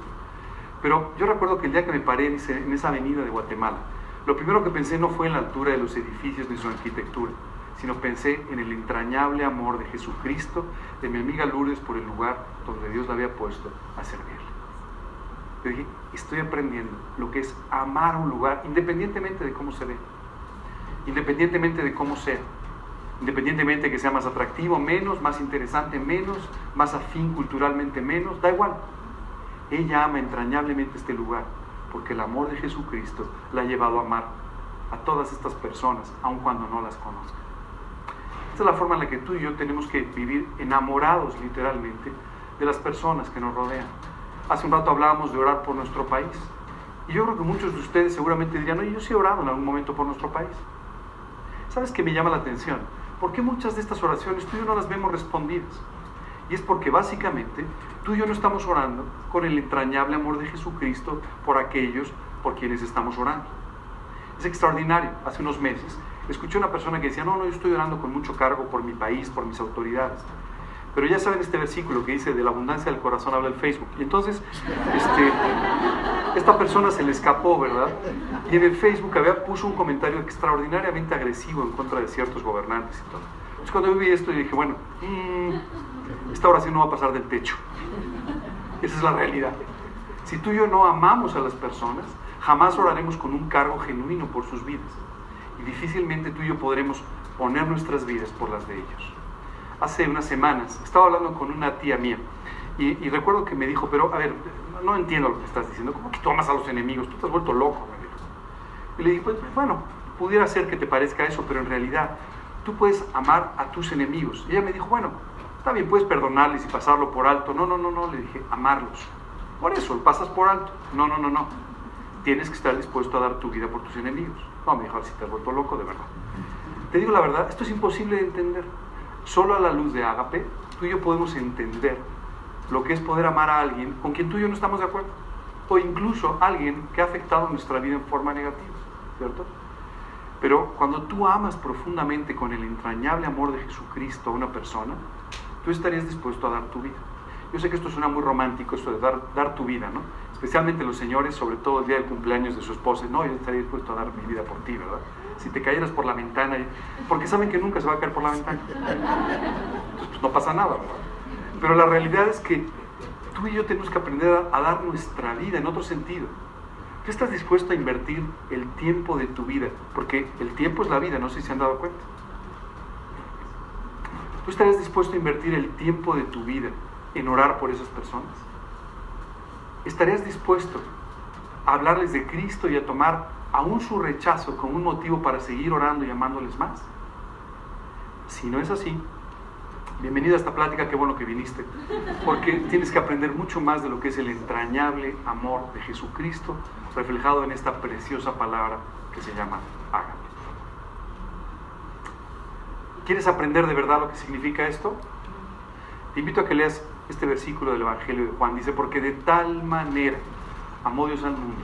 Pero yo recuerdo que el día que me paré en esa avenida de Guatemala, lo primero que pensé no fue en la altura de los edificios ni su arquitectura, sino pensé en el entrañable amor de Jesucristo, de mi amiga Lourdes, por el lugar donde Dios la había puesto a servirle. Yo dije, estoy aprendiendo lo que es amar un lugar, independientemente de cómo se ve, independientemente de cómo sea, independientemente de que sea más atractivo, menos, más interesante, menos, más afín culturalmente, menos, da igual. Ella ama entrañablemente este lugar, porque el amor de Jesucristo la ha llevado a amar a todas estas personas, aun cuando no las conozca. Esta es la forma en la que tú y yo tenemos que vivir enamorados, literalmente, de las personas que nos rodean. Hace un rato hablábamos de orar por nuestro país, y yo creo que muchos de ustedes seguramente dirían, oye, yo sí he orado en algún momento por nuestro país. ¿Sabes qué me llama la atención? ¿Por qué muchas de estas oraciones tú y yo no las vemos respondidas? Y es porque básicamente tú y yo no estamos orando con el entrañable amor de Jesucristo por aquellos por quienes estamos orando. Es extraordinario. Hace unos meses escuché a una persona que decía, no, yo estoy orando con mucho cargo por mi país, por mis autoridades. Pero ya saben este versículo que dice, de la abundancia del corazón habla el Facebook. Y entonces, esta persona se le escapó, ¿verdad? Y en el Facebook puso un comentario extraordinariamente agresivo en contra de ciertos gobernantes y todo. Entonces cuando yo vi esto, yo dije, bueno, esta oración no va a pasar del techo. Esa es la realidad. Si tú y yo no amamos a las personas, jamás oraremos con un cargo genuino por sus vidas. Y difícilmente tú y yo podremos poner nuestras vidas por las de ellos. Hace unas semanas estaba hablando con una tía mía y recuerdo que me dijo, pero a ver, no entiendo lo que estás diciendo, ¿cómo que tú amas a los enemigos? Tú te has vuelto loco, me dijo. Y le dije, pues bueno, pudiera ser que te parezca eso, pero en realidad tú puedes amar a tus enemigos. Y ella me dijo, bueno, está bien, puedes perdonarles y pasarlo por alto. No, le dije, amarlos. Por eso, lo pasas por alto. No. Tienes que estar dispuesto a dar tu vida por tus enemigos. No, me dijo, si te has vuelto loco, de verdad. Te digo la verdad, esto es imposible de entender. Solo a la luz de Ágape, tú y yo podemos entender lo que es poder amar a alguien con quien tú y yo no estamos de acuerdo, o incluso alguien que ha afectado nuestra vida en forma negativa, ¿cierto? Pero cuando tú amas profundamente con el entrañable amor de Jesucristo a una persona, tú estarías dispuesto a dar tu vida. Yo sé que esto suena muy romántico, eso de dar tu vida, ¿no? Especialmente los señores, sobre todo el día del cumpleaños de su esposa. No, yo estaría dispuesto a dar mi vida por ti, ¿verdad? Si te cayeras por la ventana, porque saben que nunca se va a caer por la ventana. Entonces, pues no pasa nada, ¿verdad? Pero la realidad es que tú y yo tenemos que aprender a dar nuestra vida en otro sentido. ¿Tú estás dispuesto a invertir el tiempo de tu vida? Porque el tiempo es la vida, no sé si se han dado cuenta. ¿Tú estarías dispuesto a invertir el tiempo de tu vida en orar por esas personas? ¿Estarías dispuesto a hablarles de Cristo y a tomar aún su rechazo como un motivo para seguir orando y amándoles más? Si no es así, bienvenido a esta plática, qué bueno que viniste, porque tienes que aprender mucho más de lo que es el entrañable amor de Jesucristo reflejado en esta preciosa palabra que se llama Ágape. ¿Quieres aprender de verdad lo que significa esto? Te invito a que leas este versículo del Evangelio de Juan. Dice, porque de tal manera amó Dios al mundo,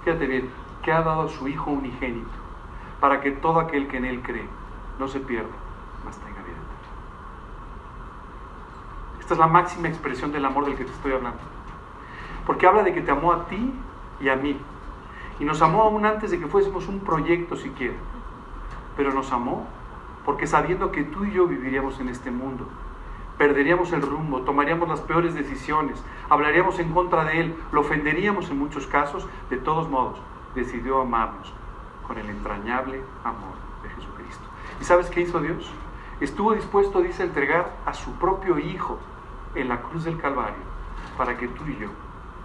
fíjate bien, que ha dado a su Hijo unigénito, para que todo aquel que en Él cree no se pierda, mas tenga vida eterna. Esta es la máxima expresión del amor del que te estoy hablando, porque habla de que te amó a ti y a mí, y nos amó aún antes de que fuésemos un proyecto siquiera, pero nos amó porque sabiendo que tú y yo viviríamos en este mundo, perderíamos el rumbo, tomaríamos las peores decisiones, hablaríamos en contra de Él, lo ofenderíamos en muchos casos, de todos modos, decidió amarnos con el entrañable amor de Jesucristo. ¿Y sabes qué hizo Dios? Estuvo dispuesto, dice, a entregar a su propio Hijo en la cruz del Calvario para que tú y yo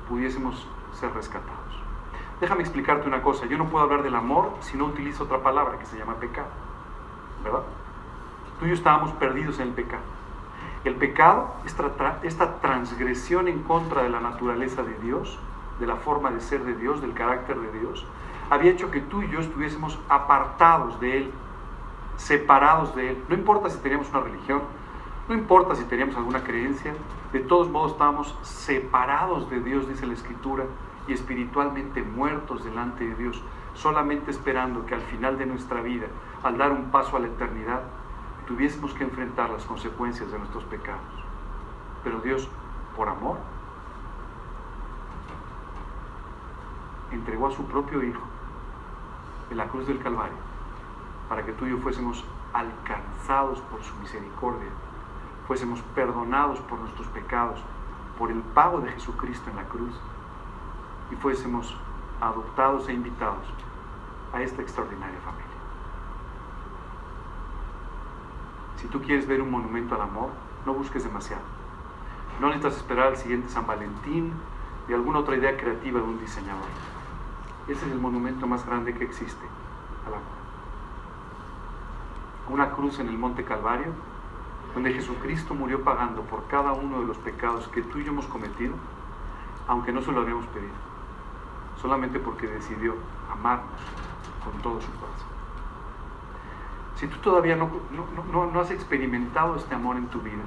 pudiésemos ser rescatados. Déjame explicarte una cosa, yo no puedo hablar del amor si no utilizo otra palabra que se llama pecado, ¿verdad? Tú y yo estábamos perdidos en el pecado. El pecado, esta transgresión en contra de la naturaleza de Dios, de la forma de ser de Dios, del carácter de Dios, había hecho que tú y yo estuviésemos apartados de Él, separados de Él. No importa si teníamos una religión, no importa si teníamos alguna creencia, de todos modos estábamos separados de Dios, dice la Escritura, y espiritualmente muertos delante de Dios, solamente esperando que al final de nuestra vida, al dar un paso a la eternidad, tuviésemos que enfrentar las consecuencias de nuestros pecados. Pero Dios, por amor, entregó a su propio Hijo en la cruz del Calvario para que tú y yo fuésemos alcanzados por su misericordia, fuésemos perdonados por nuestros pecados, por el pago de Jesucristo en la cruz, y fuésemos adoptados e invitados a esta extraordinaria familia. Si tú quieres ver un monumento al amor, no busques demasiado. No necesitas esperar al siguiente San Valentín ni alguna otra idea creativa de un diseñador. Ese es el monumento más grande que existe al amor. Una cruz en el Monte Calvario, donde Jesucristo murió pagando por cada uno de los pecados que tú y yo hemos cometido, aunque no se lo habíamos pedido, solamente porque decidió amarnos con todo su corazón. Si tú todavía no has experimentado este amor en tu vida,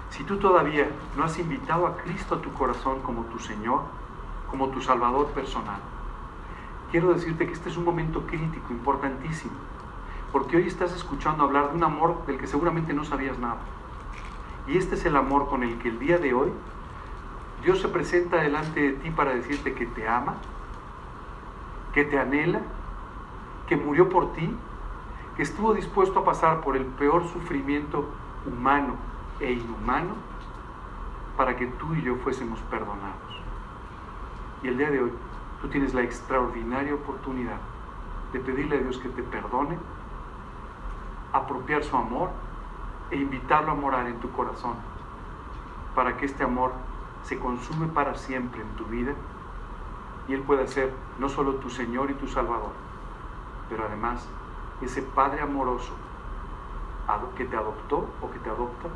si tú todavía no has invitado a Cristo a tu corazón como tu Señor, como tu Salvador personal, quiero decirte que este es un momento crítico, importantísimo, porque hoy estás escuchando hablar de un amor del que seguramente no sabías nada. Y este es el amor con el que el día de hoy Dios se presenta delante de ti para decirte que te ama, que te anhela, que murió por ti, que estuvo dispuesto a pasar por el peor sufrimiento humano e inhumano para que tú y yo fuésemos perdonados. Y el día de hoy tú tienes la extraordinaria oportunidad de pedirle a Dios que te perdone, apropiar su amor e invitarlo a morar en tu corazón para que este amor se consume para siempre en tu vida y Él pueda ser no solo tu Señor y tu Salvador, pero además ese Padre amoroso que te adoptó o que te adopta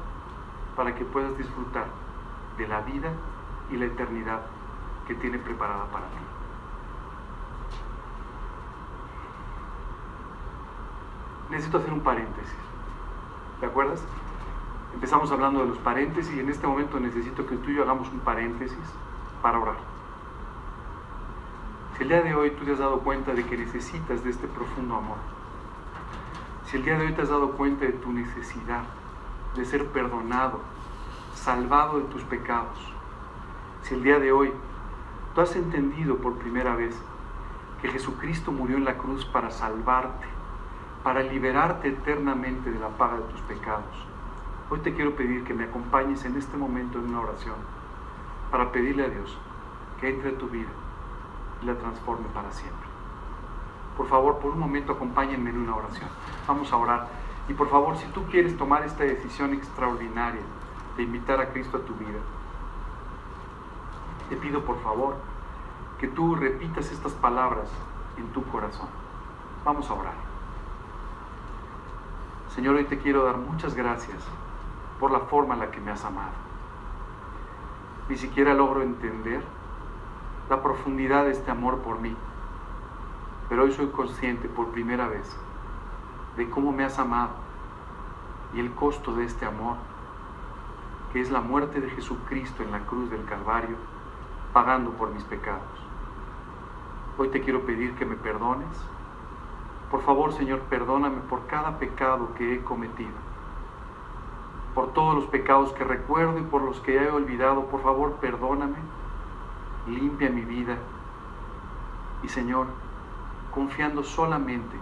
para que puedas disfrutar de la vida y la eternidad que tiene preparada para ti. Necesito hacer un paréntesis. ¿Te acuerdas? Empezamos hablando de los paréntesis y en este momento necesito que tú y yo hagamos un paréntesis para orar. Si el día de hoy tú te has dado cuenta de que necesitas de este profundo amor, si el día de hoy te has dado cuenta de tu necesidad de ser perdonado, salvado de tus pecados, si el día de hoy tú has entendido por primera vez que Jesucristo murió en la cruz para salvarte, para liberarte eternamente de la paga de tus pecados, hoy te quiero pedir que me acompañes en este momento en una oración para pedirle a Dios que entre a tu vida y la transforme para siempre. Por favor, por un momento acompáñenme en una oración. Vamos a orar. Y por favor, si tú quieres tomar esta decisión extraordinaria de invitar a Cristo a tu vida, te pido por favor que tú repitas estas palabras en tu corazón. Vamos a orar. Señor, hoy te quiero dar muchas gracias por la forma en la que me has amado. Ni siquiera logro entender la profundidad de este amor por mí, pero hoy soy consciente por primera vez de cómo me has amado y el costo de este amor, que es la muerte de Jesucristo en la cruz del Calvario, pagando por mis pecados. Hoy te quiero pedir que me perdones. Por favor, Señor, perdóname por cada pecado que he cometido, por todos los pecados que recuerdo y por los que he olvidado. Por favor, perdóname, limpia mi vida y, Señor, confiando solamente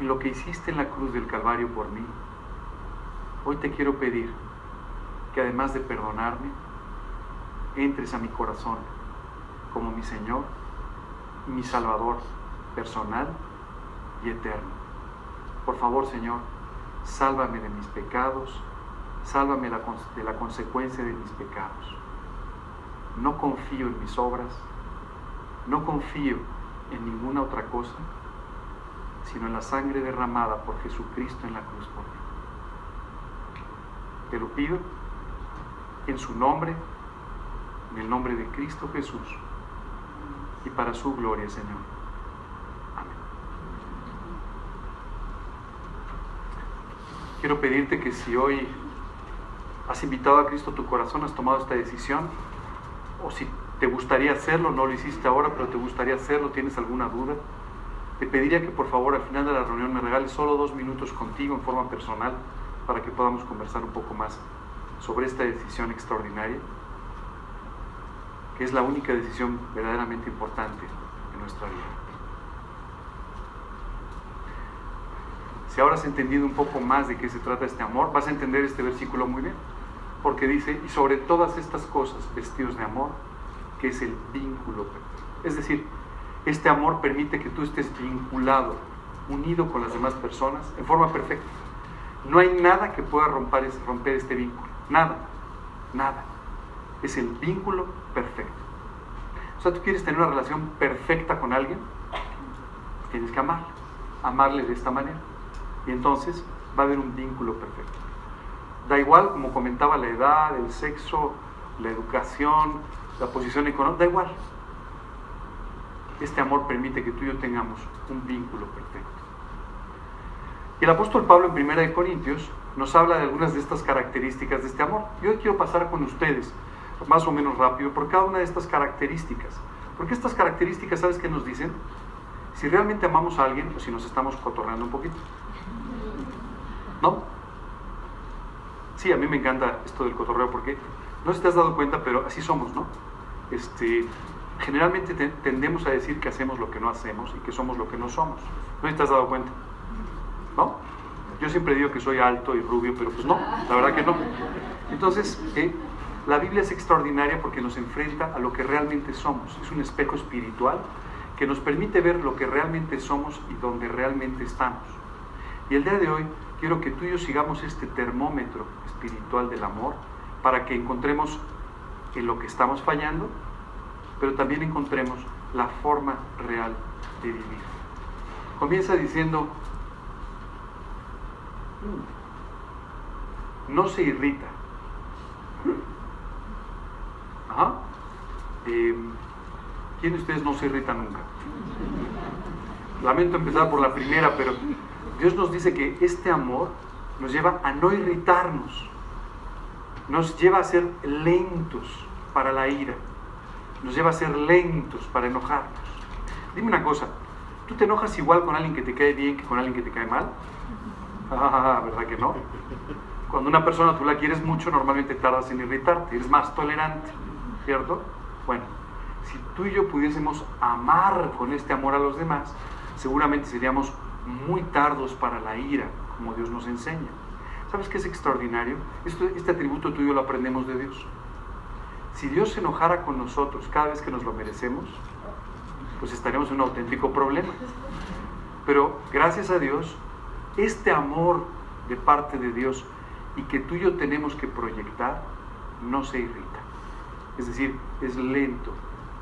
en lo que hiciste en la cruz del Calvario por mí, hoy te quiero pedir que además de perdonarme, entres a mi corazón como mi Señor y mi Salvador personal y eterno. Por favor, Señor, sálvame de mis pecados, sálvame de la consecuencia de mis pecados. No confío en mis obras, no confío en ninguna otra cosa, sino en la sangre derramada por Jesucristo en la cruz por mí. Te lo pido en su nombre, en el nombre de Cristo Jesús, y para su gloria, Señor. Amén. Quiero pedirte que si hoy has invitado a Cristo a tu corazón, has tomado esta decisión, o si te gustaría hacerlo, no lo hiciste ahora, pero te gustaría hacerlo, tienes alguna duda, te pediría que por favor al final de la reunión me regales solo 2 minutos contigo en forma personal para que podamos conversar un poco más sobre esta decisión extraordinaria, que es la única decisión verdaderamente importante en nuestra vida. Si ahora has entendido un poco más de qué se trata este amor, vas a entender este versículo muy bien, porque dice, y sobre todas estas cosas vestidos de amor, que es el vínculo perfecto. Es decir, este amor permite que tú estés vinculado, unido con las demás personas en forma perfecta. No hay nada que pueda romper este vínculo. Nada. Es el vínculo perfecto. O sea, tú quieres tener una relación perfecta con alguien, tienes que amarle de esta manera. Y entonces va a haber un vínculo perfecto. Da igual, como comentaba, la edad, el sexo, la educación, la posición económica, da igual. Este amor permite que tú y yo tengamos un vínculo perfecto. Y el apóstol Pablo en 1 Corintios nos habla de algunas de estas características de este amor. Yo hoy quiero pasar con ustedes, más o menos rápido, por cada una de estas características. Porque estas características, ¿sabes qué nos dicen? Si realmente amamos a alguien o si nos estamos cotorreando un poquito. ¿No? Sí, a mí me encanta esto del cotorreo porque no sé si te has dado cuenta, pero así somos, ¿no? Generalmente tendemos a decir que hacemos lo que no hacemos y que somos lo que no somos. ¿No sé si te has dado cuenta? ¿No? Yo siempre digo que soy alto y rubio, pero pues no, la verdad que no. Entonces, la Biblia es extraordinaria porque nos enfrenta a lo que realmente somos. Es un espejo espiritual que nos permite ver lo que realmente somos y donde realmente estamos. Y el día de hoy quiero que tú y yo sigamos este termómetro espiritual del amor para que encontremos en lo que estamos fallando, pero también encontremos la forma real de vivir. Comienza diciendo, no se irrita. ¿Quién de ustedes no se irrita nunca? Lamento empezar por la primera, pero Dios nos dice que este amor nos lleva a no irritarnos, nos lleva a ser lentos para la ira, nos lleva a ser lentos para enojarnos. Dime una cosa, ¿tú te enojas igual con alguien que te cae bien que con alguien que te cae mal? ¿Verdad que no? Cuando una persona tú la quieres mucho, normalmente tardas en irritarte, eres más tolerante, ¿cierto? Bueno, si tú y yo pudiésemos amar con este amor a los demás, seguramente seríamos muy tardos para la ira, como Dios nos enseña. ¿Sabes qué es extraordinario? Este atributo tuyo lo aprendemos de Dios. Si Dios se enojara con nosotros cada vez que nos lo merecemos, pues estaríamos en un auténtico problema. Pero gracias a Dios, este amor de parte de Dios y que tú y yo tenemos que proyectar, no se irrita. Es decir, es lento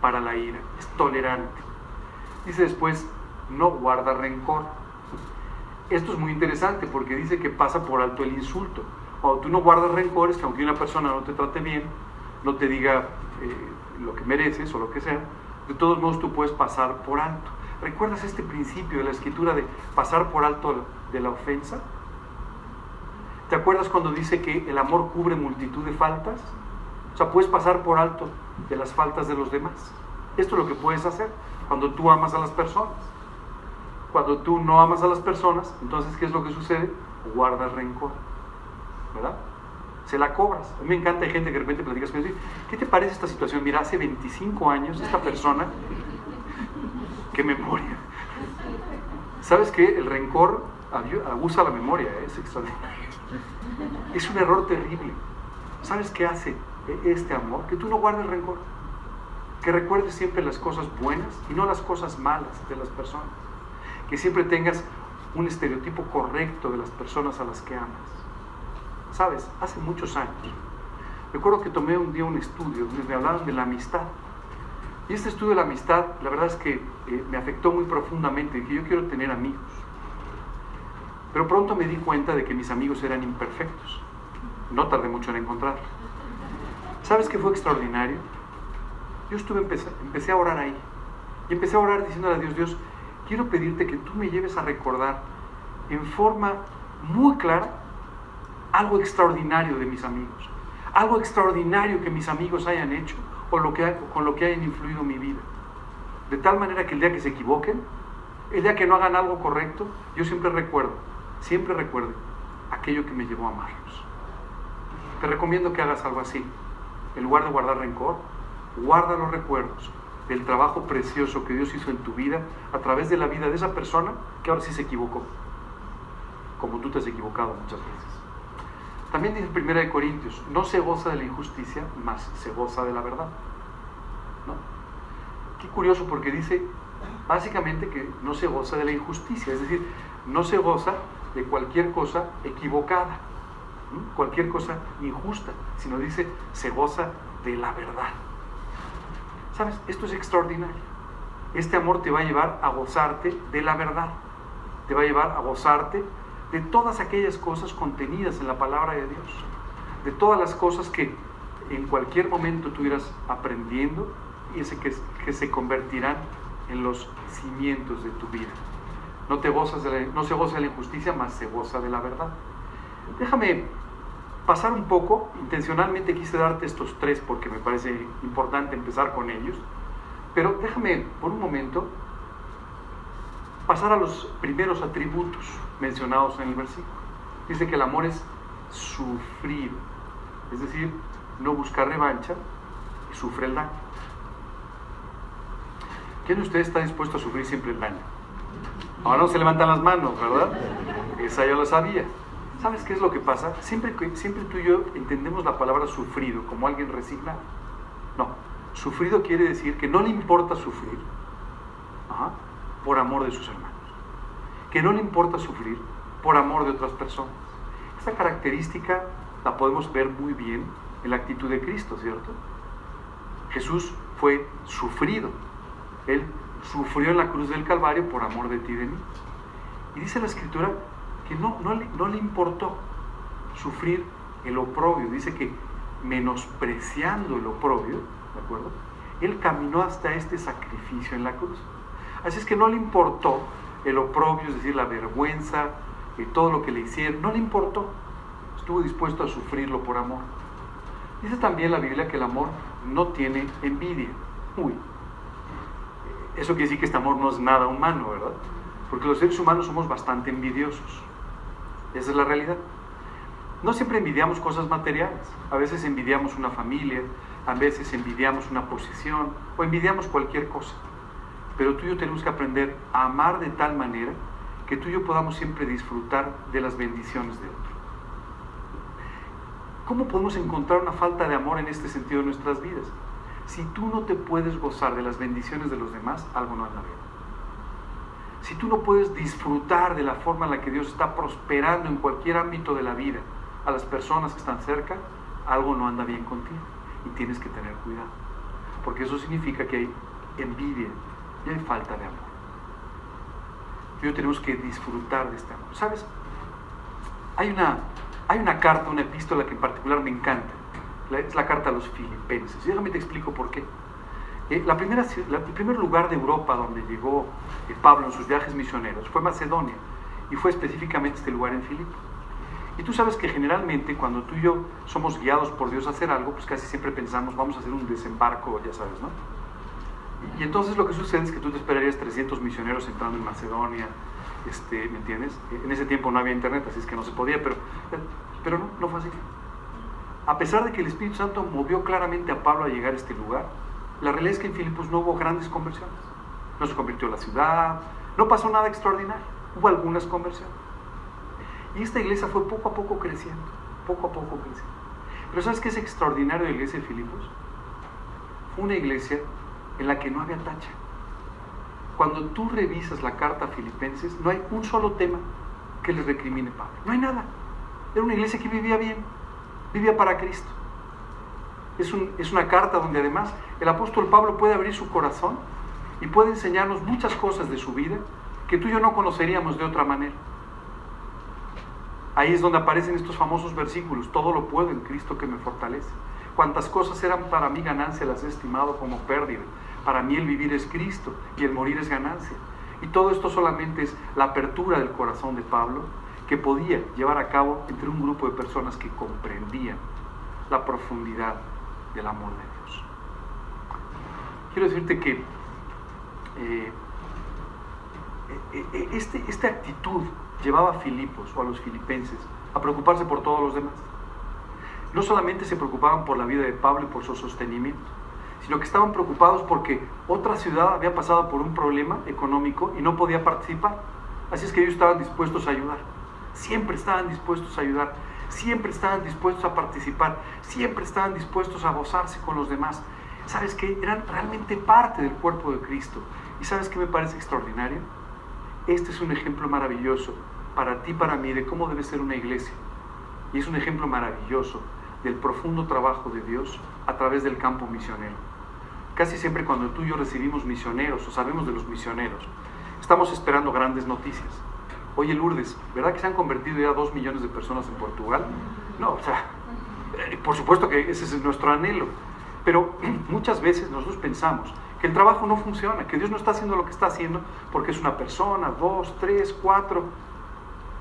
para la ira, es tolerante. Dice después, no guarda rencor. Esto es muy interesante porque dice que pasa por alto el insulto. Cuando tú no guardas rencor, es que aunque una persona no te trate bien, no te diga lo que mereces o lo que sea, de todos modos tú puedes pasar por alto. ¿Recuerdas este principio de la Escritura de pasar por alto de la ofensa? ¿Te acuerdas cuando dice que el amor cubre multitud de faltas? O sea, puedes pasar por alto de las faltas de los demás. Esto es lo que puedes hacer cuando tú amas a las personas. Cuando tú no amas a las personas, entonces, ¿qué es lo que sucede? Guardas rencor, ¿verdad? Se la cobras. A mí me encanta, hay gente que de repente platicas con ellos, ¿qué te parece esta situación? Mira, hace 25 años esta persona, qué memoria. ¿Sabes qué? El rencor abusa la memoria, es extraordinario. Es un error terrible. ¿Sabes qué hace este amor? Que tú no guardes rencor. Que recuerdes siempre las cosas buenas y no las cosas malas de las personas. Que siempre tengas un estereotipo correcto de las personas a las que amas. ¿Sabes? Hace muchos años, recuerdo que tomé un día un estudio donde me hablaban de la amistad. Y este estudio de la amistad, la verdad es que me afectó muy profundamente, y que yo quiero tener amigos. Pero pronto me di cuenta de que mis amigos eran imperfectos. No tardé mucho en encontrarlos. ¿Sabes qué fue extraordinario? Yo empecé a orar ahí. Y empecé a orar diciéndole a Dios, Dios, quiero pedirte que tú me lleves a recordar en forma muy clara algo extraordinario de mis amigos. Algo extraordinario que mis amigos hayan hecho o con lo que hayan influido mi vida. De tal manera que el día que se equivoquen, el día que no hagan algo correcto, yo siempre recuerdo aquello que me llevó a amarlos. Te recomiendo que hagas algo así. En lugar de guardar rencor, guarda los recuerdos del trabajo precioso que Dios hizo en tu vida a través de la vida de esa persona que ahora sí se equivocó, como tú te has equivocado muchas veces. También dice en 1 Corintios, no se goza de la injusticia, mas se goza de la verdad. ¿No? Qué curioso, porque dice básicamente que no se goza de la injusticia, es decir, no se goza de cualquier cosa equivocada, ¿no? Cualquier cosa injusta, sino dice, se goza de la verdad. ¿Sabes? Esto es extraordinario. Este amor te va a llevar a gozarte de la verdad, te va a llevar a gozarte de todas aquellas cosas contenidas en la palabra de Dios, de todas las cosas que en cualquier momento tú irás aprendiendo y que se convertirán en los cimientos de tu vida. No se goza de la injusticia, mas se goza de la verdad. Déjame pasar un poco, intencionalmente quise darte estos tres porque me parece importante empezar con ellos, pero déjame por un momento pasar a los primeros atributos mencionados en el versículo. Dice que el amor es sufrido, es decir, no busca revancha y sufre el daño. ¿Quién de ustedes está dispuesto a sufrir siempre el daño? Ahora no se levantan las manos, ¿verdad? Esa yo la sabía. ¿Sabes qué es lo que pasa? Siempre tú y yo entendemos la palabra sufrido como alguien resignado. No, sufrido quiere decir que no le importa sufrir por amor de sus hermanos, que no le importa sufrir por amor de otras personas. Esta característica la podemos ver muy bien en la actitud de Cristo, ¿cierto? Jesús fue sufrido. Él sufrió en la cruz del Calvario por amor de ti y de mí. Y dice la Escritura que no le importó sufrir el oprobio. Dice que menospreciando el oprobio, ¿de acuerdo? Él caminó hasta este sacrificio en la cruz. Así es que no le importó el oprobio, es decir, la vergüenza, todo lo que le hicieron, no le importó. Estuvo dispuesto a sufrirlo por amor. Dice también la Biblia que el amor no tiene envidia. Uy, eso quiere decir que este amor no es nada humano, ¿verdad? Porque los seres humanos somos bastante envidiosos. Esa es la realidad. No siempre envidiamos cosas materiales. A veces envidiamos una familia, a veces envidiamos una posición o envidiamos cualquier cosa. Pero tú y yo tenemos que aprender a amar de tal manera que tú y yo podamos siempre disfrutar de las bendiciones de otro. ¿Cómo podemos encontrar una falta de amor en este sentido en nuestras vidas? Si tú no te puedes gozar de las bendiciones de los demás, algo no anda bien. Si tú no puedes disfrutar de la forma en la que Dios está prosperando en cualquier ámbito de la vida a las personas que están cerca, algo no anda bien contigo y tienes que tener cuidado, porque eso significa que hay envidia y hay falta de amor. Tú y yo tenemos que disfrutar de este amor. ¿Sabes? Hay una carta, una epístola que en particular me encanta. Es la carta a los Filipenses. Y déjame te explico por qué. El primer lugar de Europa donde llegó Pablo en sus viajes misioneros fue Macedonia, y fue específicamente este lugar en Filipos. Y tú sabes que generalmente cuando tú y yo somos guiados por Dios a hacer algo, pues casi siempre pensamos, vamos a hacer un desembarco, ya sabes, ¿no? Y entonces lo que sucede es que tú te esperarías 300 misioneros entrando en Macedonia, ¿me entiendes? En ese tiempo no había internet, así es que no se podía, pero no fue así. A pesar de que el Espíritu Santo movió claramente a Pablo a llegar a este lugar, la realidad es que en Filipos no hubo grandes conversiones. No se convirtió la ciudad, no pasó nada extraordinario, hubo algunas conversiones. Y esta iglesia fue poco a poco creciendo, poco a poco creciendo. Pero ¿sabes qué es extraordinario de la iglesia de Filipos? Fue una iglesia en la que no había tacha. Cuando tú revisas la carta a Filipenses, no hay un solo tema que les recrimine Pablo. No hay nada. Era una iglesia que vivía bien, vivía para Cristo. Es una carta donde además el apóstol Pablo puede abrir su corazón y puede enseñarnos muchas cosas de su vida que tú y yo no conoceríamos de otra manera. Ahí es donde aparecen estos famosos versículos: todo lo puedo en Cristo que me fortalece. Cuantas cosas eran para mí ganancia, las he estimado como pérdida. Para mí el vivir es Cristo y el morir es ganancia. Y todo esto solamente es la apertura del corazón de Pablo, que podía llevar a cabo entre un grupo de personas que comprendían la profundidad del amor de Dios. Quiero decirte que esta actitud llevaba a Filipos o a los filipenses a preocuparse por todos los demás. No solamente se preocupaban por la vida de Pablo y por su sostenimiento, sino que estaban preocupados porque otra ciudad había pasado por un problema económico y no podía participar. Así es que ellos estaban dispuestos a ayudar. Siempre estaban dispuestos a ayudar, siempre estaban dispuestos a participar, siempre estaban dispuestos a gozarse con los demás. ¿Sabes qué? Eran realmente parte del cuerpo de Cristo. ¿Y sabes qué me parece extraordinario? Este es un ejemplo maravilloso para ti y para mí de cómo debe ser una iglesia. Y es un ejemplo maravilloso del profundo trabajo de Dios a través del campo misionero. Casi siempre cuando tú y yo recibimos misioneros o sabemos de los misioneros, estamos esperando grandes noticias. Oye, Lourdes, ¿verdad que se han convertido ya 2 millones de personas en Portugal? No, o sea, por supuesto que ese es nuestro anhelo, pero muchas veces nosotros pensamos que el trabajo no funciona, que Dios no está haciendo lo que está haciendo porque es una persona, 2, 3, 4,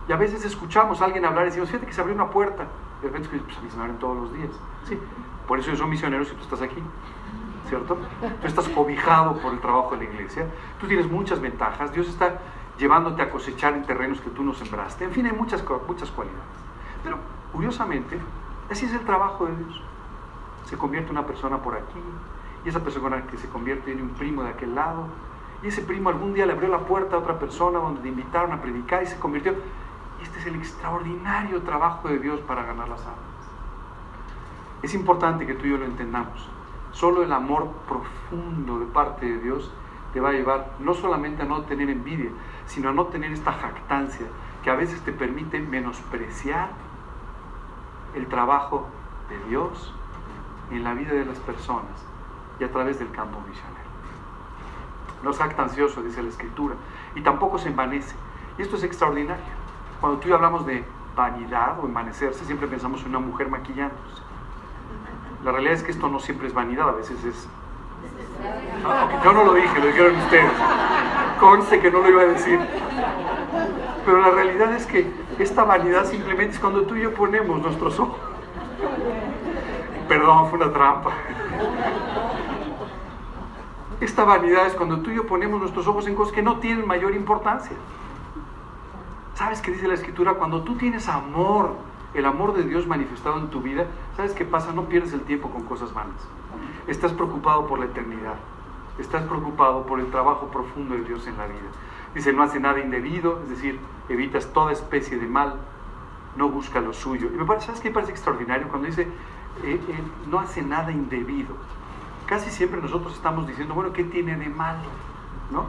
y a veces escuchamos a alguien hablar y decimos, fíjate que se abrió una puerta, de repente pues a mí se me abren todos los días, sí, por eso yo soy misionero si tú estás aquí, ¿cierto? Tú estás cobijado por el trabajo de la iglesia, tú tienes muchas ventajas, Dios está llevándote a cosechar en terrenos que tú no sembraste, en fin, hay muchas cualidades. Pero, curiosamente, así es el trabajo de Dios. Se convierte una persona por aquí, y esa persona que se convierte en un primo de aquel lado, y ese primo algún día le abrió la puerta a otra persona donde le invitaron a predicar y se convirtió. Este es el extraordinario trabajo de Dios para ganar las almas. Es importante que tú y yo lo entendamos. Solo el amor profundo de parte de Dios te va a llevar no solamente a no tener envidia, sino a no tener esta jactancia que a veces te permite menospreciar el trabajo de Dios en la vida de las personas y a través del campo misionero. No es jactancioso, dice la Escritura, y tampoco se envanece. Y esto es extraordinario. Cuando tú y yo hablamos de vanidad o envanecerse, siempre pensamos en una mujer maquillándose. La realidad es que esto no siempre es vanidad, a veces es... Yo no lo dije, lo dijeron ustedes. Conste que no lo iba a decir. Pero la realidad es que esta vanidad simplemente es cuando tú y yo ponemos nuestros ojos. Perdón, fue una trampa. Esta vanidad es cuando tú y yo ponemos nuestros ojos en cosas que no tienen mayor importancia. ¿Sabes qué dice la Escritura? Cuando tú tienes amor, el amor de Dios manifestado en tu vida, ¿sabes qué pasa? No pierdes el tiempo con cosas vanas. Estás preocupado por la eternidad. Estás preocupado por el trabajo profundo de Dios en la vida. Dice, no hace nada indebido, es decir, evitas toda especie de mal, no busca lo suyo. Y me parece, ¿sabes qué me parece extraordinario? Cuando dice, no hace nada indebido. Casi siempre nosotros estamos diciendo, bueno, ¿qué tiene de malo? ¿No?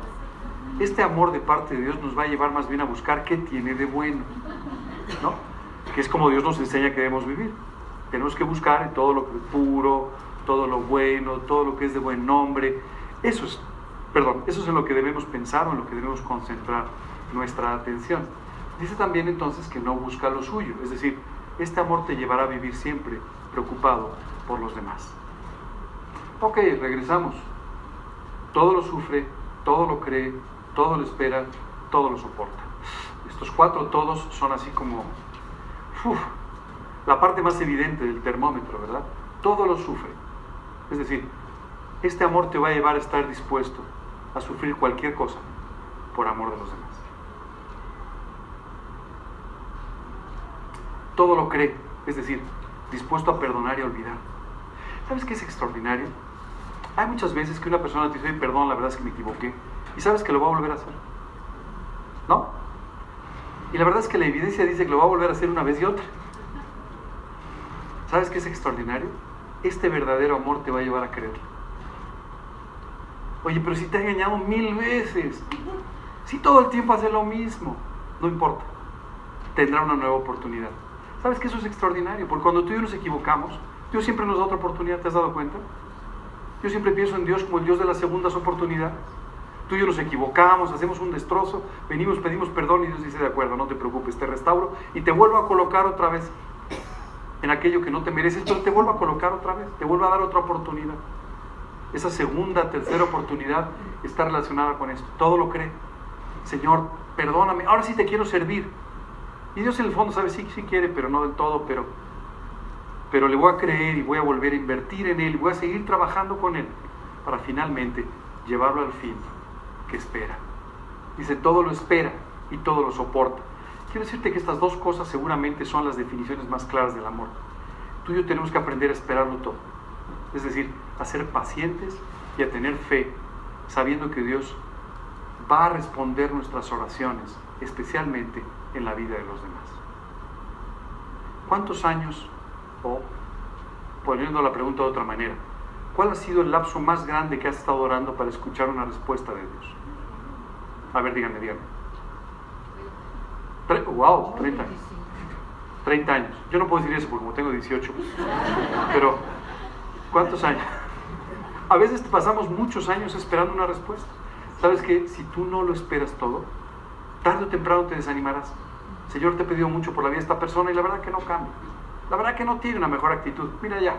Este amor de parte de Dios nos va a llevar más bien a buscar qué tiene de bueno, ¿no? Que es como Dios nos enseña que debemos vivir. Tenemos que buscar en todo lo puro, todo lo bueno, todo lo que es de buen nombre. Eso es en lo que debemos pensar o en lo que debemos concentrar nuestra atención. Dice también entonces que no busca lo suyo, es decir, este amor te llevará a vivir siempre preocupado por los demás. Ok, regresamos. Todo lo sufre, todo lo cree, todo lo espera, todo lo soporta. Estos 4 todos son así como la parte más evidente del termómetro, ¿verdad? Todo lo sufre. Es decir, este amor te va a llevar a estar dispuesto a sufrir cualquier cosa por amor de los demás. Todo lo cree, es decir, dispuesto a perdonar y a olvidar. ¿Sabes qué es extraordinario? Hay muchas veces que una persona te dice, perdón, la verdad es que me equivoqué, y sabes que lo va a volver a hacer, ¿no? Y la verdad es que la evidencia dice que lo va a volver a hacer una vez y otra. ¿Sabes qué es extraordinario? Este verdadero amor te va a llevar a creerlo. Oye, pero si te ha engañado 1000 veces, si todo el tiempo hace lo mismo, no importa, tendrá una nueva oportunidad. ¿Sabes que eso es extraordinario? Porque cuando tú y yo nos equivocamos, Dios siempre nos da otra oportunidad, ¿te has dado cuenta? Yo siempre pienso en Dios como el Dios de las segundas oportunidades. Tú y yo nos equivocamos, hacemos un destrozo, venimos, pedimos perdón y Dios dice, de acuerdo, no te preocupes, te restauro y te vuelvo a colocar otra vez en aquello que no te mereces, pero te vuelvo a colocar otra vez, te vuelvo a dar otra oportunidad. Esa segunda, tercera oportunidad está relacionada con esto. Todo lo cree. Señor, perdóname, ahora sí te quiero servir. Y Dios en el fondo sabe, sí quiere, pero no del todo, pero le voy a creer y voy a volver a invertir en Él, voy a seguir trabajando con Él, para finalmente llevarlo al fin que espera. Dice, todo lo espera y todo lo soporta. Quiero decirte que estas dos cosas seguramente son las definiciones más claras del amor. Tú y yo tenemos que aprender a esperarlo todo. Es decir, a ser pacientes y a tener fe, sabiendo que Dios va a responder nuestras oraciones, especialmente en la vida de los demás. ¿Cuántos años, o poniendo la pregunta de otra manera, cuál ha sido el lapso más grande que has estado orando para escuchar una respuesta de Dios? A ver, díganme. Wow, 30 años. 30 años. Yo no puedo decir eso porque como tengo 18, pero ¿cuántos años? A veces pasamos muchos años esperando una respuesta. ¿Sabes qué? Si tú no lo esperas todo, tarde o temprano te desanimarás. Señor, te he pedido mucho por la vida de esta persona y la verdad que no cambia. La verdad que no tiene una mejor actitud. Mira ya,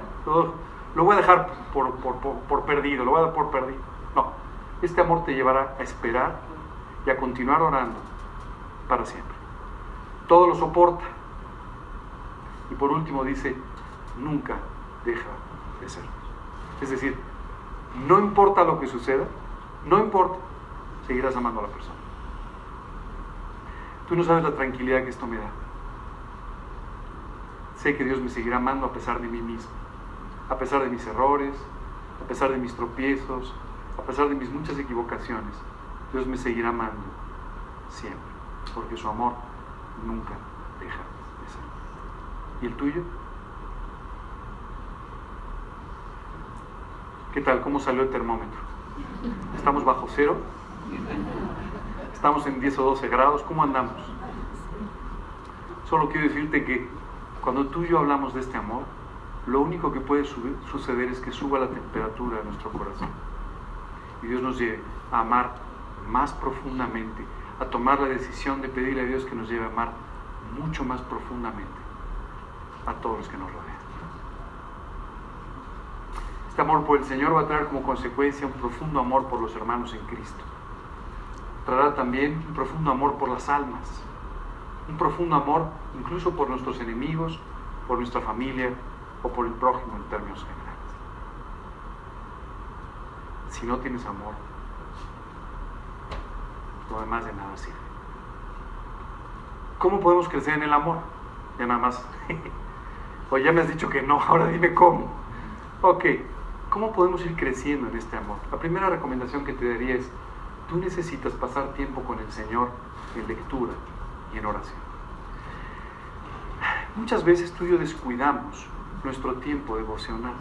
lo voy a dejar por perdido, lo voy a dar por perdido. No, este amor te llevará a esperar y a continuar orando para siempre. Todo lo soporta. Y por último dice, nunca deja de ser. Es decir, no importa lo que suceda, no importa, seguirás amando a la persona. Tú no sabes la tranquilidad que esto me da. Sé que Dios me seguirá amando a pesar de mí mismo, a pesar de mis errores, a pesar de mis tropiezos, a pesar de mis muchas equivocaciones. Dios me seguirá amando siempre, porque su amor nunca deja de ser. ¿Y el tuyo? ¿Qué tal? ¿Cómo salió el termómetro? ¿Estamos bajo cero? ¿Estamos en 10 o 12 grados? ¿Cómo andamos? Solo quiero decirte que cuando tú y yo hablamos de este amor, lo único que puede suceder es que suba la temperatura de nuestro corazón. Y Dios nos lleve a amar más profundamente, a tomar la decisión de pedirle a Dios que nos lleve a amar mucho más profundamente a todos los que nos rodean. Este amor por el Señor va a traer como consecuencia un profundo amor por los hermanos en Cristo. Traerá también un profundo amor por las almas. un profundo amor, incluso por nuestros enemigos, por nuestra familia o por el prójimo en términos generales. Si no tienes amor, lo demás de nada sirve. ¿Cómo podemos crecer en el amor? Ya nada más. O ya me has dicho que no, ahora dime cómo. Ok, ¿cómo podemos ir creciendo en este amor? La primera recomendación que te daría es, tú necesitas pasar tiempo con el Señor en lectura y en oración. Muchas veces tú y yo descuidamos nuestro tiempo devocional,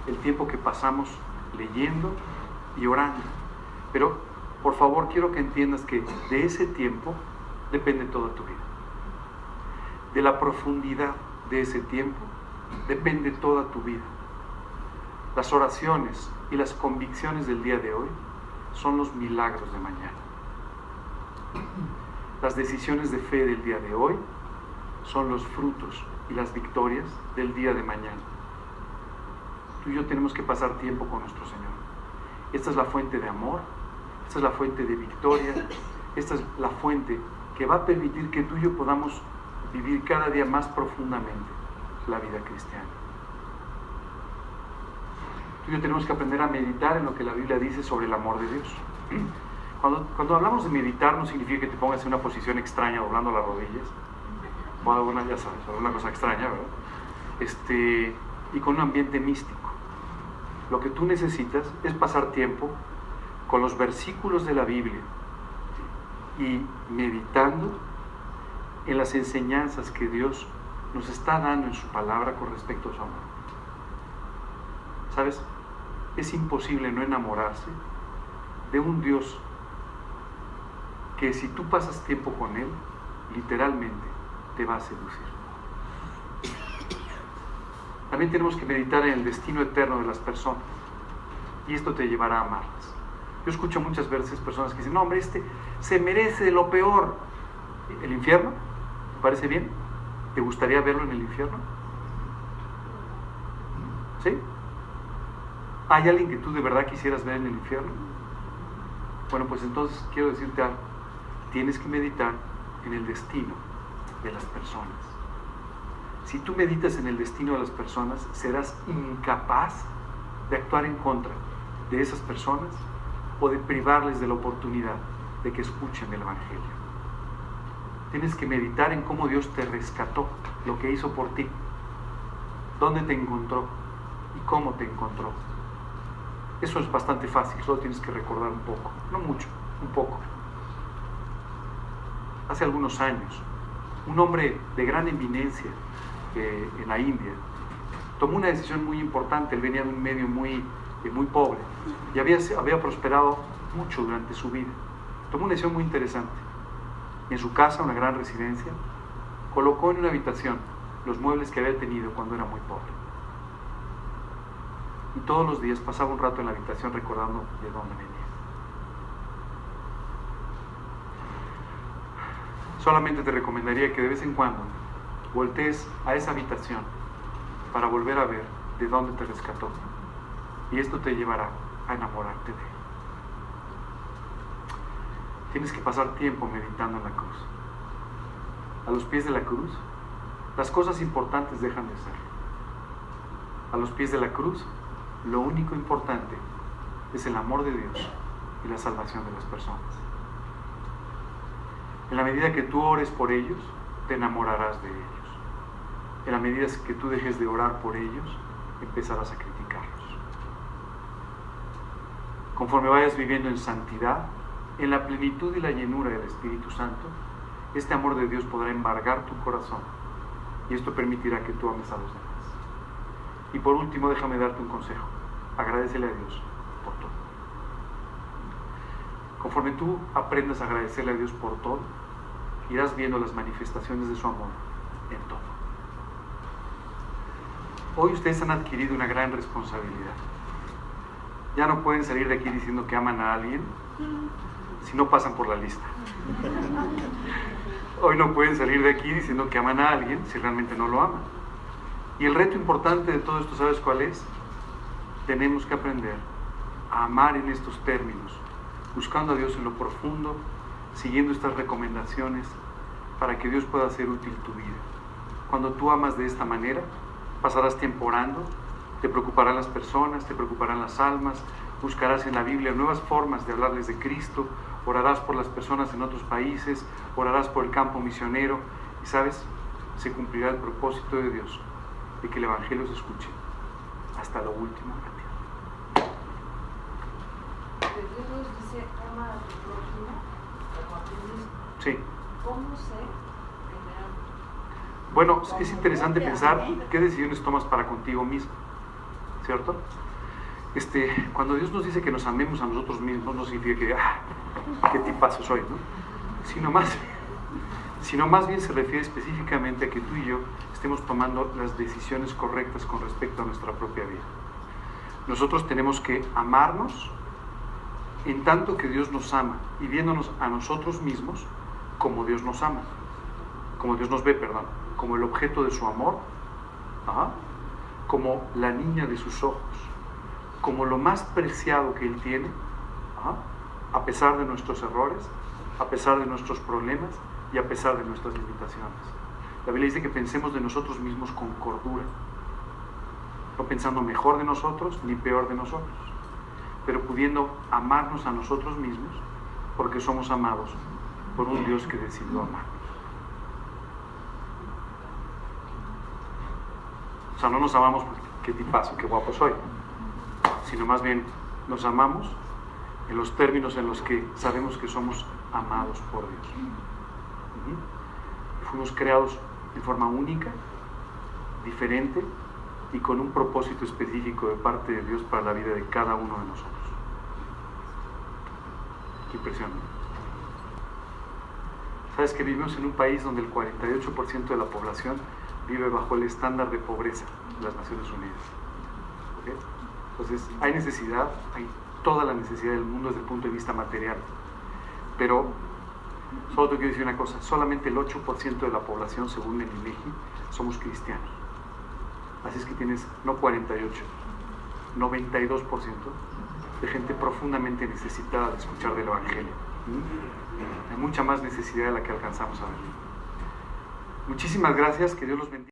el tiempo que pasamos leyendo y orando. Pero, por favor, quiero que entiendas que de ese tiempo depende toda tu vida. De la profundidad de ese tiempo depende toda tu vida. Las oraciones y las convicciones del día de hoy son los milagros de mañana. Las decisiones de fe del día de hoy son los frutos y las victorias del día de mañana. Tú y yo tenemos que pasar tiempo con nuestro Señor. Esta es la fuente de amor, esta es la fuente de victoria, esta es la fuente que va a permitir que tú y yo podamos vivir cada día más profundamente la vida cristiana. Tú y yo tenemos que aprender a meditar en lo que la Biblia dice sobre el amor de Dios. Cuando hablamos de meditar, no significa que te pongas en una posición extraña doblando las rodillas, o alguna, ya sabes, alguna cosa extraña, ¿verdad? Y con un ambiente místico. Lo que tú necesitas es pasar tiempo con los versículos de la Biblia y meditando en las enseñanzas que Dios nos está dando en su palabra con respecto a su amor. ¿Sabes? Es imposible no enamorarse de un Dios que, si tú pasas tiempo con Él, literalmente te va a seducir. También tenemos que meditar en el destino eterno de las personas, y esto te llevará a amarlas. Yo escucho muchas veces personas que dicen, no, hombre, se merece lo peor. ¿El infierno? ¿Te parece bien? ¿Te gustaría verlo en el infierno? ¿Sí? ¿Hay alguien que tú de verdad quisieras ver en el infierno? Bueno, pues entonces quiero decirte algo. Tienes que meditar en el destino de las personas. Si tú meditas en el destino de las personas, serás incapaz de actuar en contra de esas personas o de privarles de la oportunidad de que escuchen el Evangelio. Tienes que meditar en cómo Dios te rescató, lo que hizo por ti, dónde te encontró y cómo te encontró. Eso es bastante fácil, solo tienes que recordar un poco, no mucho, un poco. Hace algunos años, un hombre de gran eminencia en la India tomó una decisión muy importante. Él venía de un medio muy pobre y había prosperado mucho durante su vida. Tomó una decisión muy interesante. En su casa, una gran residencia, colocó en una habitación los muebles que había tenido cuando era muy pobre. Y todos los días pasaba un rato en la habitación recordando de dónde venía. Solamente te recomendaría que de vez en cuando voltees a esa habitación para volver a ver de dónde te rescató. Y esto te llevará a enamorarte de Él. Tienes que pasar tiempo meditando en la cruz. A los pies de la cruz, las cosas importantes dejan de ser. A los pies de la cruz, lo único importante es el amor de Dios y la salvación de las personas. En la medida que tú ores por ellos, te enamorarás de ellos. En la medida que tú dejes de orar por ellos, empezarás a criticarlos. Conforme vayas viviendo en santidad, en la plenitud y la llenura del Espíritu Santo, este amor de Dios podrá embargar tu corazón y esto permitirá que tú ames a los demás. Y por último, déjame darte un consejo. Agradécele a Dios por todo. Conforme tú aprendas a agradecerle a Dios por todo, irás viendo las manifestaciones de su amor en todo. Hoy ustedes han adquirido una gran responsabilidad. Ya no pueden salir de aquí diciendo que aman a alguien si no pasan por la lista. Hoy no pueden salir de aquí diciendo que aman a alguien si realmente no lo aman. Y el reto importante de todo esto, ¿sabes cuál es? Tenemos que aprender a amar en estos términos, buscando a Dios en lo profundo, siguiendo estas recomendaciones para que Dios pueda hacer útil tu vida. Cuando tú amas de esta manera, pasarás tiempo orando, te preocuparán las personas, te preocuparán las almas, buscarás en la Biblia nuevas formas de hablarles de Cristo, orarás por las personas en otros países, orarás por el campo misionero y, ¿sabes?, se cumplirá el propósito de Dios de que el Evangelio se escuche hasta lo último de la tierra. Pero Dios nos dice, ama a tu prójimo como a ti mismo. Sí. ¿Cómo sé? Bueno, es interesante pensar qué decisiones tomas para contigo mismo, ¿cierto? Cuando Dios nos dice que nos amemos a nosotros mismos, no significa que, qué tipazo soy, ¿no? Sino más bien se refiere específicamente a que tú y yo estemos tomando las decisiones correctas con respecto a nuestra propia vida. Nosotros tenemos que amarnos en tanto que Dios nos ama y viéndonos a nosotros mismos como Dios nos ama, como Dios nos ve, perdón, como el objeto de su amor, como la niña de sus ojos, como lo más preciado que Él tiene, a pesar de nuestros errores, a pesar de nuestros problemas y a pesar de nuestras limitaciones. La Biblia dice que pensemos de nosotros mismos con cordura, no pensando mejor de nosotros ni peor de nosotros, pero pudiendo amarnos a nosotros mismos porque somos amados por un Dios que decidió amarnos. O sea, no nos amamos porque qué tipazo, qué guapo soy, sino más bien nos amamos en los términos en los que sabemos que somos amados por Dios. Fuimos creados de forma única, diferente y con un propósito específico de parte de Dios para la vida de cada uno de nosotros. Qué impresionante. ¿Sabes que vivimos en un país donde el 48% de la población vive bajo el estándar de pobreza de las Naciones Unidas? ¿Okay? Entonces, hay necesidad, hay toda la necesidad del mundo desde el punto de vista material. Pero, solo te quiero decir una cosa, solamente el 8% de la población, según el INEGI, somos cristianos. Así es que tienes, no 48, 92% de gente profundamente necesitada de escuchar del Evangelio. Hay mucha más necesidad de la que alcanzamos a ver. Muchísimas gracias, que Dios los bendiga.